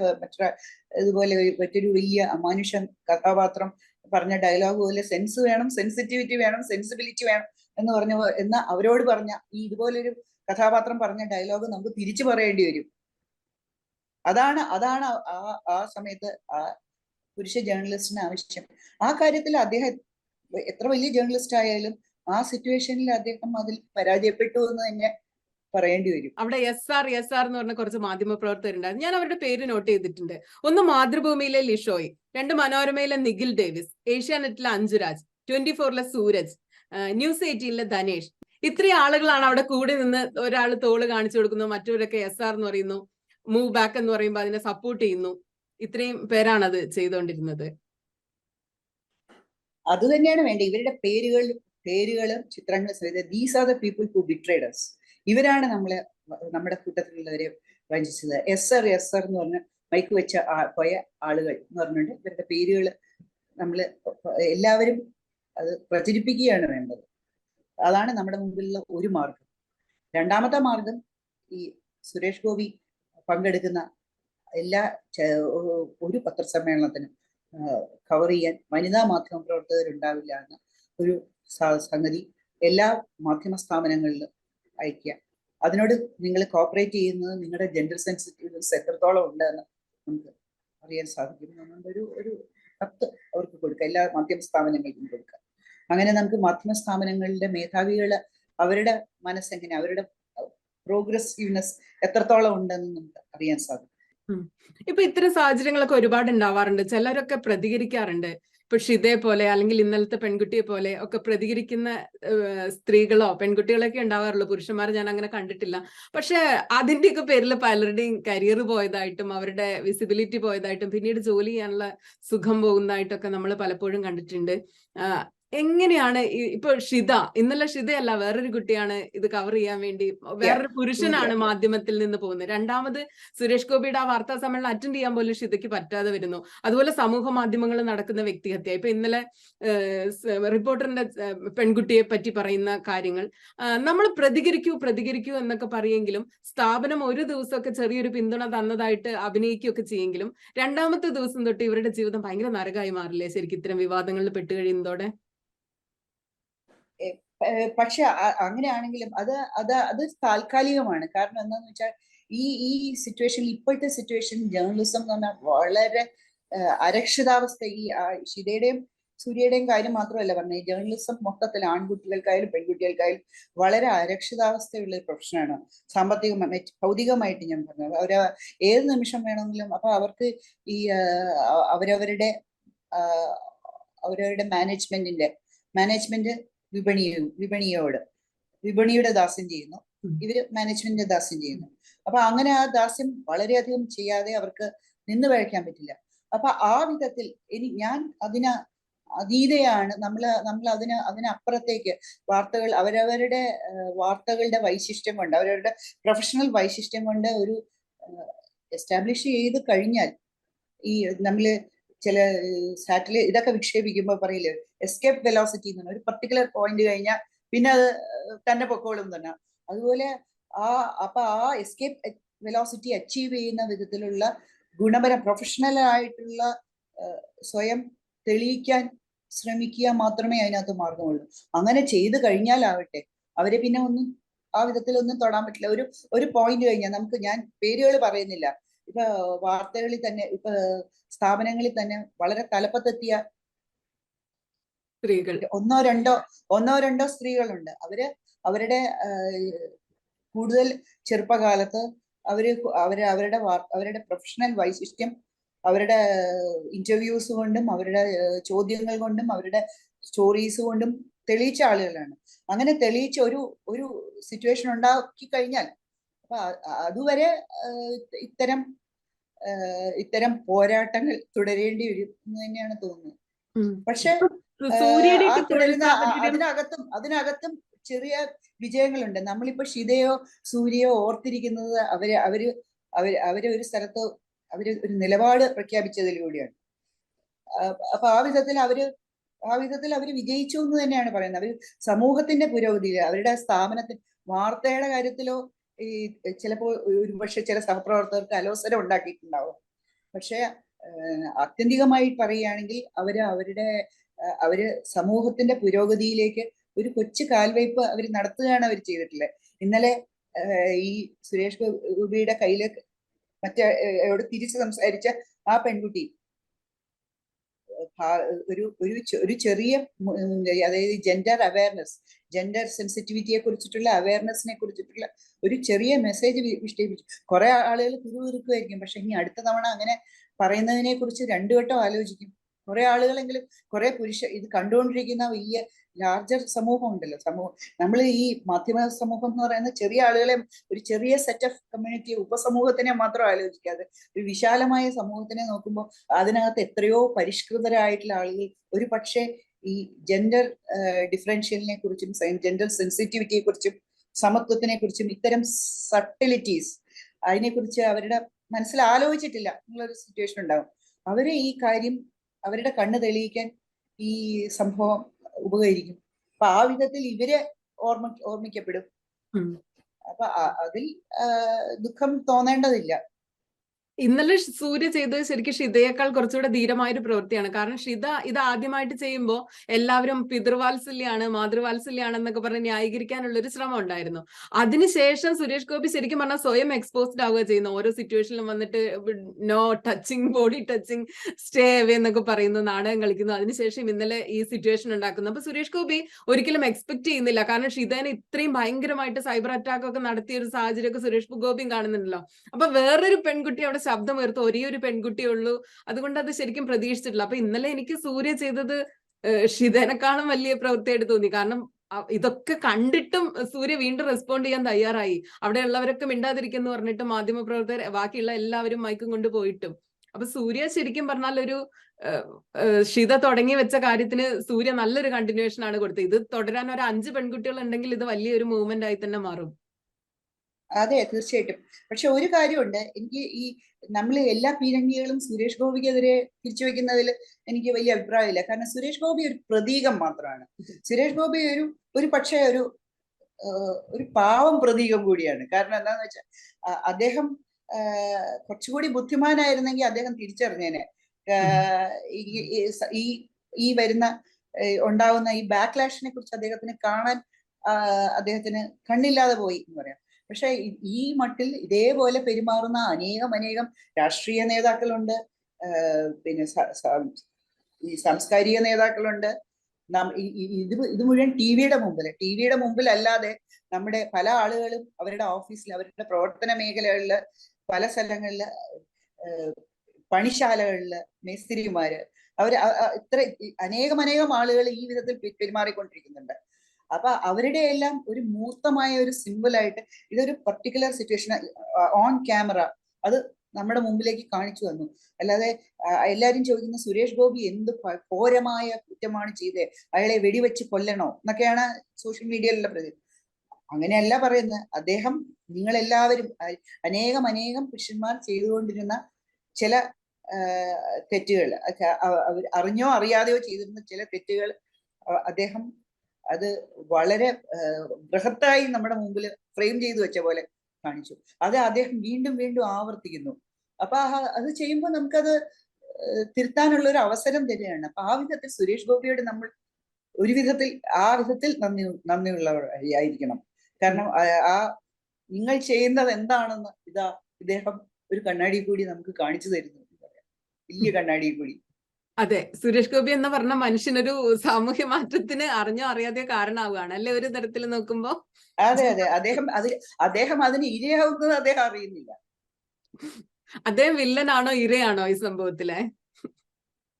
ഇതുപോലെ മറ്റൊരു വലിയ അമാനുഷൻ കഥാപാത്രം പറഞ്ഞ ഡയലോഗ് പോലെ സെൻസ് വേണം, സെൻസിറ്റിവിറ്റി വേണം, സെൻസിബിലിറ്റി വേണം എന്ന് അവരോട് പറഞ്ഞ ഈ ഇതുപോലൊരു കഥാപാത്രം പറഞ്ഞ ഡയലോഗ് നമുക്ക് തിരിച്ചു പറയേണ്ടി വരും. അതാണ് ആ സമയത്ത് ആ പുരുഷ ജേർണലിസ്റ്റിന് ആവശ്യം. ആ കാര്യത്തിൽ അദ്ദേഹം എത്ര വലിയ ജേർണലിസ്റ്റ് ആയാലും ആ സിറ്റുവേഷനിൽ അദ്ദേഹം അതിൽ പരാജയപ്പെട്ടു എന്ന് തന്നെ പറയേണ്ടി വരും. അവിടെ എസ് ആർ എന്ന് പറഞ്ഞ കുറച്ച് മാധ്യമ പ്രവർത്തകരുണ്ടായിരുന്നു. ഞാൻ അവരുടെ പേര് നോട്ട് ചെയ്തിട്ടുണ്ട്. ഒന്ന് മാതൃഭൂമിയിലെ ലിഷോയ്, 2 മനോരമയിലെ നിഖിൽ ഡേവിസ്, ഏഷ്യാനെറ്റിലെ അഞ്ജുരാജ്, 24-ലെ സൂരജ്, ന്യൂസ് 18-ലെ ധനേഷ്. ഇത്രയും ആളുകളാണ് അവിടെ കൂടി നിന്ന്. ഒരാൾ തോള് കാണിച്ചു കൊടുക്കുന്നു, മറ്റവരൊക്കെ എസ് ആർ എന്ന് പറയുന്നു, മൂവ് ബാക്ക് എന്ന് പറയുമ്പോൾ അതിനെ സപ്പോർട്ട് ചെയ്യുന്നു. ഇത്രയും പേരാണ് അത് ചെയ്തുകൊണ്ടിരുന്നത്. അത് തന്നെയാണ് വേണ്ടത്. ഇവരുടെ പേരുകളും ചിത്രങ്ങളും സഹിതം these are the people who betrayed us. ഇവരാണ് നമ്മുടെ കൂട്ടത്തിലുള്ളവരെ വഞ്ചിച്ചത്. എസ് ആർ എന്ന് പറഞ്ഞ മൈക്ക് വെച്ച പോയ ആളുകൾ എന്ന് പറഞ്ഞിട്ട് ഇവരുടെ പേരുകൾ നമ്മൾ എല്ലാവരും അത് പ്രചരിപ്പിക്കുകയാണ് വേണ്ടത്. അതാണ് നമ്മുടെ മുമ്പിലുള്ള ഒരു മാർഗം. രണ്ടാമത്തെ മാർഗം, ഈ സുരേഷ് ഗോപി പങ്കെടുക്കുന്ന എല്ലാ ഒരു പത്രസമ്മേളനത്തിനും കവർ ചെയ്യാൻ വനിതാ മാധ്യമ പ്രവർത്തകരുണ്ടാവില്ല എന്ന ഒരു സംഗതി എല്ലാ മാധ്യമ സ്ഥാപനങ്ങളിലും അയക്കുക. അതിനോട് നിങ്ങൾ കോപ്പറേറ്റ് ചെയ്യുന്നത് നിങ്ങളുടെ ജെൻഡർ സെൻസിറ്റീവ്നെസ് എത്രത്തോളം ഉണ്ടെന്ന് നമുക്ക് അറിയാൻ സാധിക്കും. അതുകൊണ്ട് ഒരു കത്ത് അവർക്ക് കൊടുക്കുക, എല്ലാ മാധ്യമ സ്ഥാപനങ്ങൾക്കും കൊടുക്കുക. അങ്ങനെ നമുക്ക് മാധ്യമ സ്ഥാപനങ്ങളുടെ മേധാവികള് അവരുടെ മനസ്സെങ്ങനെ, അവരുടെ പ്രോഗ്രസീവ്നെസ് എത്രത്തോളം ഉണ്ടെന്ന് നമുക്ക് അറിയാൻ സാധിക്കും. ഇപ്പൊ ഇത്തരം സാഹചര്യങ്ങളൊക്കെ ഒരുപാട് ഉണ്ടാവാറുണ്ട്. ചിലരൊക്കെ പ്രതികരിക്കാറുണ്ട്. ഇപ്പൊ ഷിതയെ പോലെ അല്ലെങ്കിൽ ഇന്നലത്തെ പെൺകുട്ടിയെ പോലെ ഒക്കെ പ്രതികരിക്കുന്ന സ്ത്രീകളോ പെൺകുട്ടികളൊക്കെ ഉണ്ടാവാറുള്ളൂ. പുരുഷന്മാരെ ഞാൻ അങ്ങനെ കണ്ടിട്ടില്ല. പക്ഷെ അതിന്റെയൊക്കെ പേരിൽ പലരുടെയും കരിയർ പോയതായിട്ടും അവരുടെ വിസിബിലിറ്റി പോയതായിട്ടും പിന്നീട് ജോലി ചെയ്യാനുള്ള സുഖം പോകുന്നതായിട്ടൊക്കെ നമ്മൾ പലപ്പോഴും കണ്ടിട്ടുണ്ട്. എങ്ങനെയാണ് ഇപ്പൊ ഇന്നലെ ഷിതയല്ല, വേറൊരു കുട്ടിയാണ് ഇത് കവർ ചെയ്യാൻ വേണ്ടി, വേറൊരു പുരുഷനാണ് മാധ്യമത്തിൽ നിന്ന് പോകുന്നത്. രണ്ടാമത് സുരേഷ് ഗോപിയുടെ ആ വാർത്താ സമ്മേളനം അറ്റൻഡ് ചെയ്യാൻ പോലും ഷിതയ്ക്ക് പറ്റാതെ വരുന്നു. അതുപോലെ സമൂഹ മാധ്യമങ്ങളിൽ നടക്കുന്ന വ്യക്തിഹത്യ, ഇപ്പൊ ഇന്നലെ റിപ്പോർട്ടറിന്റെ പെൺകുട്ടിയെ പറ്റി പറയുന്ന കാര്യങ്ങൾ, നമ്മൾ പ്രതികരിക്കൂ എന്നൊക്കെ പറയെങ്കിലും സ്ഥാപനം ഒരു ദിവസമൊക്കെ ചെറിയൊരു പിന്തുണ തന്നതായിട്ട് അഭിനയിക്കുകയൊക്കെ ചെയ്യെങ്കിലും രണ്ടാമത്തെ ദിവസം തൊട്ട് ഇവരുടെ ജീവിതം ഭയങ്കര നരകമായി മാറില്ലേ ശരിക്കും ഇത്തരം വിവാദങ്ങളിൽ പെട്ടുകഴിയുന്നതോടെ? പക്ഷെ അങ്ങനെയാണെങ്കിലും അത് താൽക്കാലികമാണ്. കാരണം എന്താന്ന് വെച്ചാൽ ഈ സിറ്റുവേഷനിൽ, ഇപ്പോഴത്തെ സിറ്റുവേഷൻ ജേർണലിസം എന്ന് പറഞ്ഞാൽ വളരെ അരക്ഷിതാവസ്ഥ. ഈ ഷിതയുടെയും സൂര്യയുടെയും കാര്യം മാത്രമല്ല പറഞ്ഞത്, ജേർണലിസം മൊത്തത്തിൽ ആൺകുട്ടികൾക്കായാലും പെൺകുട്ടികൾക്കായാലും വളരെ അരക്ഷിതാവസ്ഥയുള്ള ഒരു പ്രൊഫഷനാണ്. ഭൗതികമായിട്ട് ഞാൻ പറഞ്ഞത്, അവര് ഏത് നിമിഷം വേണമെങ്കിലും, അപ്പൊ അവർക്ക് ഈ അവരവരുടെ മാനേജ്മെന്റ് വിപണിയുടെ ദാസ്യം ചെയ്യുന്നു, ഇവര് മാനേജ്മെന്റിന്റെ ദാസ്യം ചെയ്യുന്നു. അപ്പൊ അങ്ങനെ ആ ദാസ്യം വളരെയധികം ചെയ്യാതെ അവർക്ക് നിന്ന് പഴയ്ക്കാൻ പറ്റില്ല. അപ്പൊ ആ വിധത്തിൽ ഞാൻ അതീതയാണ്, നമ്മൾ അതിനപ്പുറത്തേക്ക് വാർത്തകൾ അവരവരുടെ വാർത്തകളുടെ വൈശിഷ്ട്യം കൊണ്ട്, അവരവരുടെ പ്രൊഫഷണൽ വൈശിഷ്ട്യം കൊണ്ട് ഒരു എസ്റ്റാബ്ലിഷ് ചെയ്ത് കഴിഞ്ഞാൽ, ഈ നമ്മള് ചില സാറ്റലൈറ്റ് ഇതൊക്കെ വിക്ഷേപിക്കുമ്പോൾ പറയില്ലേ എസ്കേപ്പ് വെലോസിറ്റി എന്ന്, ഒരു പർട്ടിക്കുലർ പോയിന്റ് കഴിഞ്ഞാൽ പിന്നെ അത് തന്നെ പൊക്കോളും തന്നെ. അതുപോലെ ആ എസ്കേപ്പ് വെലോസിറ്റി അച്ചീവ് ചെയ്യുന്ന വിധത്തിലുള്ള പ്രൊഫഷണൽ ആയിട്ടുള്ള സ്വയം തെളിയിക്കാൻ ശ്രമിക്കുക മാത്രമേ അതിനകത്ത് മാർഗമുള്ളൂ. അങ്ങനെ ചെയ്തു കഴിഞ്ഞാലാവട്ടെ അവരെ പിന്നെ ആ വിധത്തിലൊന്നും തൊടാൻ പറ്റില്ല. ഒരു പോയിന്റ് കഴിഞ്ഞാൽ ഞാൻ പേരുകൾ പറയുന്നില്ല, ഇപ്പൊ വാർത്തകളിൽ തന്നെ, ഇപ്പൊ സ്ഥാപനങ്ങളിൽ തന്നെ വളരെ തലപ്പത്തെത്തിയ സ്ത്രീകൾ ഒന്നോ രണ്ടോ സ്ത്രീകളുണ്ട്. അവരുടെ കൂടുതൽ ചെറുപ്പകാലത്ത് അവരുടെ പ്രൊഫഷണൽ വൈശിഷ്ട്യം അവരുടെ ഇന്റർവ്യൂസ് കൊണ്ടും അവരുടെ ചോദ്യങ്ങൾ കൊണ്ടും അവരുടെ സ്റ്റോറീസ് കൊണ്ടും തെളിയിച്ച ആളുകളാണ്. അങ്ങനെ തെളിയിച്ച ഒരു സിറ്റുവേഷൻ ഉണ്ടാക്കി കഴിഞ്ഞാൽ അപ്പൊ അതുവരെ ഇത്തരം പോരാട്ടങ്ങൾ തുടരേണ്ടി വരും എന്ന് തന്നെയാണ് തോന്നുന്നത്. പക്ഷെ അതിനകത്തും ചെറിയ വിജയങ്ങളുണ്ട്. നമ്മളിപ്പോ ഷിതയോ സൂര്യയോ ഓർത്തിരിക്കുന്നത് അവര് ഒരു സ്ഥലത്ത് ഒരു നിലപാട് പ്രഖ്യാപിച്ചതിലൂടെയാണ്. അപ്പൊ ആ വിധത്തിൽ അവര് വിജയിച്ചു എന്ന് തന്നെയാണ് പറയുന്നത്. അവര് സമൂഹത്തിന്റെ പുരോഗതിയിൽ, അവരുടെ സ്ഥാപനത്തിൽ വാർത്തയുടെ കാര്യത്തിലോ ചിലപ്പോൾ ഒരുപക്ഷെ ചില സഹപ്രവർത്തകർക്ക് അലോസരം ഉണ്ടാക്കിയിട്ടുണ്ടാവും. പക്ഷെ ആത്യന്തികമായി പറയുകയാണെങ്കിൽ അവര് സമൂഹത്തിന്റെ പുരോഗതിയിലേക്ക് ഒരു കൊച്ചു കാൽവയ്പ് അവർ നടത്തുകയാണ് അവർ ചെയ്തിട്ടുള്ളത്. ഇന്നലെ ഈ സുരേഷ് ഗോപിയുടെ കയ്യിലേക്ക് മറ്റോട് തിരിച്ച് സംസാരിച്ച ആ പെൺകുട്ടി ഒരു ചെറിയ, അതായത് ജെൻഡർ സെൻസിറ്റിവിറ്റിയെ കുറിച്ചിട്ടുള്ള അവയർനെസ്സിനെ കുറിച്ചിട്ടുള്ള ഒരു ചെറിയ മെസ്സേജ് വിക്ഷേപിച്ചു. കുറെ ആളുകൾ കുരുകുറുക്കുമായിരിക്കും, പക്ഷെ ഇനി അടുത്ത തവണ അങ്ങനെ പറയുന്നതിനെ കുറിച്ച് രണ്ടു വട്ടം ആലോചിക്കും. കുറെ ആളുകളെങ്കിലും, കുറെ ഇത് കണ്ടുകൊണ്ടിരിക്കുന്ന വലിയ ലാർജർ സമൂഹം ഉണ്ടല്ലോ, നമ്മൾ ഈ മാധ്യമ സമൂഹം എന്ന് പറയുന്ന ചെറിയ ആളുകളെ, ഒരു ചെറിയ സെറ്റ് ഓഫ് കമ്മ്യൂണിറ്റി, ഉപസമൂഹത്തിനെ മാത്രം ആലോചിക്കാതെ ഒരു വിശാലമായ സമൂഹത്തിനെ നോക്കുമ്പോൾ അതിനകത്ത് എത്രയോ പരിഷ്കൃതരായിട്ടുള്ള ആളുകൾ ഒരു പക്ഷേ ഈ ജെൻഡർ ഡിഫറൻഷ്യലിനെ കുറിച്ചും ജെൻഡർ സെൻസിറ്റിവിറ്റിയെ കുറിച്ചും സമത്വത്തിനെ കുറിച്ചും ഇത്തരം സട്ടിലിറ്റീസ് അതിനെക്കുറിച്ച് അവരുടെ മനസ്സിൽ ആലോചിച്ചിട്ടില്ല എന്നുള്ളൊരു സിറ്റുവേഷൻ ഉണ്ടാകും. അവര് ഈ കാര്യം അവരുടെ കണ്ണ് തെളിയിക്കാൻ ഈ സംഭവം ഉപകരിക്കും. അപ്പൊ ആ വിധത്തിൽ ഇവരെ ഓർമ്മിക്കപ്പെടും. അപ്പൊ അതിൽ ദുഃഖം തോന്നേണ്ടതില്ല. ഇന്നലെ സൂര്യ ചെയ്തത് ശരിക്കും ഷിതയേക്കാൾ കുറച്ചുകൂടെ ധീരമായ ഒരു പ്രവൃത്തിയാണ്. കാരണം ഷിത ഇത് ആദ്യമായിട്ട് ചെയ്യുമ്പോൾ എല്ലാവരും പിതൃവാത്സല്യാണ്, മാതൃവാത്സല്യാണെന്നൊക്കെ പറഞ്ഞ് ന്യായീകരിക്കാനുള്ള ഒരു ശ്രമം ഉണ്ടായിരുന്നു. അതിനുശേഷം സുരേഷ് ഗോപി ശരിക്കും പറഞ്ഞാൽ സ്വയം എക്സ്പോസ്ഡ് ആവുക ചെയ്യുന്നു. ഓരോ സിറ്റുവേഷനിലും വന്നിട്ട് no touching, body touching, stay away എന്നൊക്കെ പറയുന്നു, നാടകം കളിക്കുന്നു. അതിനുശേഷം ഇന്നലെ ഈ സിറ്റുവേഷൻ ഉണ്ടാക്കുന്നു. അപ്പൊ സുരേഷ് ഗോപി ഒരിക്കലും എക്സ്പെക്ട് ചെയ്യുന്നില്ല. കാരണം ഷിതേനെ ഇത്രയും ഭയങ്കരമായിട്ട് സൈബർ അറ്റാക്ക് ഒക്കെ നടത്തിയ ഒരു സാഹചര്യമൊക്കെ സുരേഷ് ഗോപിയും കാണുന്നുണ്ടല്ലോ. അപ്പൊ വേറൊരു പെൺകുട്ടി അവിടെ ശബ്ദമുയർത്തും, ഒരേ ഒരു പെൺകുട്ടിയേ ഉള്ളൂ. അതുകൊണ്ട് അത് ശരിക്കും പ്രതീക്ഷിച്ചിട്ടില്ല. അപ്പൊ ഇന്നലെ എനിക്ക് സൂര്യ ചെയ്തത് ഷിതേനെക്കാളും വലിയ പ്രവൃത്തിയായിട്ട് തോന്നി. കാരണം ഇതൊക്കെ കണ്ടിട്ടും സൂര്യ വീണ്ടും റെസ്പോണ്ട് ചെയ്യാൻ തയ്യാറായി. അവിടെ ഉള്ളവരൊക്കെ മിണ്ടാതിരിക്കുന്നു പറഞ്ഞിട്ട് മാധ്യമപ്രവർത്തകർ ബാക്കിയുള്ള എല്ലാവരും മൈക്കും കൊണ്ട് പോയിട്ടും. അപ്പൊ സൂര്യ ശരിക്കും പറഞ്ഞാൽ ഒരു ഷിത തുടങ്ങി വെച്ച കാര്യത്തിന് സൂര്യ നല്ലൊരു കണ്ടിന്യൂവേഷൻ ആണ് കൊടുത്തത്. ഇത് തുടരാൻ ഒരു 5 പെൺകുട്ടികൾ ഉണ്ടെങ്കിൽ ഇത് വലിയൊരു മൂവ്മെന്റ് ആയി തന്നെ മാറും. അതെ, തീർച്ചയായിട്ടും. പക്ഷെ ഒരു കാര്യമുണ്ട്, എനിക്ക് ഈ നമ്മൾ എല്ലാ പീരങ്കികളും സുരേഷ് ഗോപിക്കെതിരെ തിരിച്ചു വെക്കുന്നതിൽ എനിക്ക് വലിയ അഭിപ്രായമില്ല. കാരണം സുരേഷ് ഗോപി ഒരു പ്രതീകം മാത്രമാണ്. സുരേഷ് ഗോപി ഒരു പക്ഷേ ഒരു പാവം പ്രതീകം കൂടിയാണ്. കാരണം എന്താന്ന് വെച്ചാൽ അദ്ദേഹം കുറച്ചുകൂടി ബുദ്ധിമാനായിരുന്നെങ്കിൽ അദ്ദേഹം തിരിച്ചറിഞ്ഞേനെ ഈ വരുന്ന ഉണ്ടാവുന്ന ഈ ബാക്ക്ലാഷിനെ കുറിച്ച് അദ്ദേഹത്തിന് കാണാൻ അദ്ദേഹത്തിന് കണ്ണില്ലാതെ പോയി എന്ന് പറയാം. പക്ഷെ ഈ മട്ടിൽ ഇതേപോലെ പെരുമാറുന്ന അനേകം രാഷ്ട്രീയ നേതാക്കളുണ്ട്, പിന്നെ ഈ സാംസ്കാരിക നേതാക്കളുണ്ട്. ഇത് മുഴുവൻ ടിവിയുടെ മുമ്പിൽ അല്ലാതെ നമ്മുടെ പല ആളുകളും അവരുടെ ഓഫീസിൽ, അവരുടെ പ്രവർത്തന മേഖലകളില്, പല സ്ഥലങ്ങളില്, പണിശാലകളില് മേസ്തിരിമാര്, ഇത്ര അനേകം ആളുകൾ ഈ വിധത്തിൽ പെരുമാറിക്കൊണ്ടിരിക്കുന്നുണ്ട്. അപ്പൊ അവരുടെ എല്ലാം ഒരു മൂർത്തമായ ഒരു സിമ്പിളായിട്ട് ഇതൊരു പർട്ടിക്കുലർ സിറ്റുവേഷൻ ഓൺ ക്യാമറ അത് നമ്മുടെ മുമ്പിലേക്ക് കാണിച്ചു തന്നു. അല്ലാതെ എല്ലാരും ചോദിക്കുന്ന സുരേഷ് ഗോപി എന്ത് ഘോരമായ കുറ്റമാണ് ചെയ്തത്, അയാളെ വെടിവെച്ച് കൊല്ലണോ എന്നൊക്കെയാണ് സോഷ്യൽ മീഡിയയിലുള്ള പ്രതി. അങ്ങനെയല്ല പറയുന്നത്. അദ്ദേഹം, നിങ്ങളെല്ലാവരും അനേകം പുരുഷന്മാർ ചെയ്തുകൊണ്ടിരുന്ന ചില തെറ്റുകൾ, അറിഞ്ഞോ അറിയാതെയോ ചെയ്തിരുന്ന ചില തെറ്റുകൾ അദ്ദേഹം അത് വളരെ ബൃഹത്തായി നമ്മുടെ മുമ്പിൽ ഫ്രെയിം ചെയ്തു വെച്ച പോലെ കാണിച്ചു. അത് അദ്ദേഹം വീണ്ടും ആവർത്തിക്കുന്നു. അപ്പൊ അത് ചെയ്യുമ്പോൾ നമുക്കത് തിരുത്താനുള്ള ഒരു അവസരം തന്നെയാണ്. അപ്പൊ ആ വിധത്തിൽ സുരേഷ് ഗോപിയോട് നമ്മൾ ഒരു വിധത്തിൽ നന്ദിയുള്ളവരായിരിക്കണം. കാരണം നിങ്ങൾ ചെയ്യുന്നത് എന്താണെന്ന് ഇദ്ദേഹം ഒരു കണ്ണാടി കൂടി നമുക്ക് കാണിച്ചു തരുന്നു, വലിയ കണ്ണാടി കൂടി. അതെ, സുരേഷ് ഗോപി എന്ന് പറഞ്ഞ മനുഷ്യനൊരു സാമൂഹ്യ മാറ്റത്തിന് അറിഞ്ഞോ അറിയാതെയോ കാരണമാവുകയാണ് അല്ലെ, ഒരു തരത്തിൽ നോക്കുമ്പോ. അതെ, അദ്ദേഹം അതിന് ഇരയാവുന്നത് അദ്ദേഹം അറിയുന്നില്ല. അദ്ദേഹം വില്ലനാണോ ഇരയാണോ ഈ സംഭവത്തിലെ?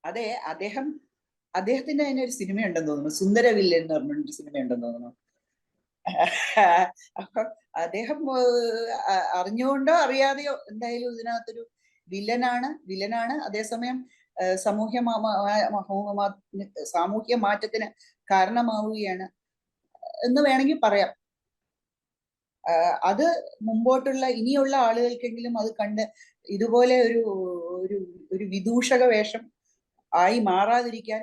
അതെ, അദ്ദേഹത്തിന്റെ തന്നെ ഒരു സിനിമ ഉണ്ടെന്ന് തോന്നുന്നു, സുന്ദര വില്ലൻ എന്ന് പറഞ്ഞൊരു സിനിമ ഉണ്ടെന്ന് തോന്നുന്നു. അപ്പൊ അദ്ദേഹം അറിഞ്ഞുകൊണ്ടോ അറിയാതെയോ എന്തായാലും ഇതിനകത്തൊരു വില്ലനാണ്. അതേസമയം സാമൂഹ്യ മാറ്റത്തിന് കാരണമാവുകയാണ് എന്ന് വേണമെങ്കിൽ പറയാം. അത് മുമ്പോട്ടുള്ള ഇനിയുള്ള ആളുകൾക്കെങ്കിലും അത് കണ്ട് ഇതുപോലെ ഒരു വിദൂഷക വേഷം ആയി മാറാതിരിക്കാൻ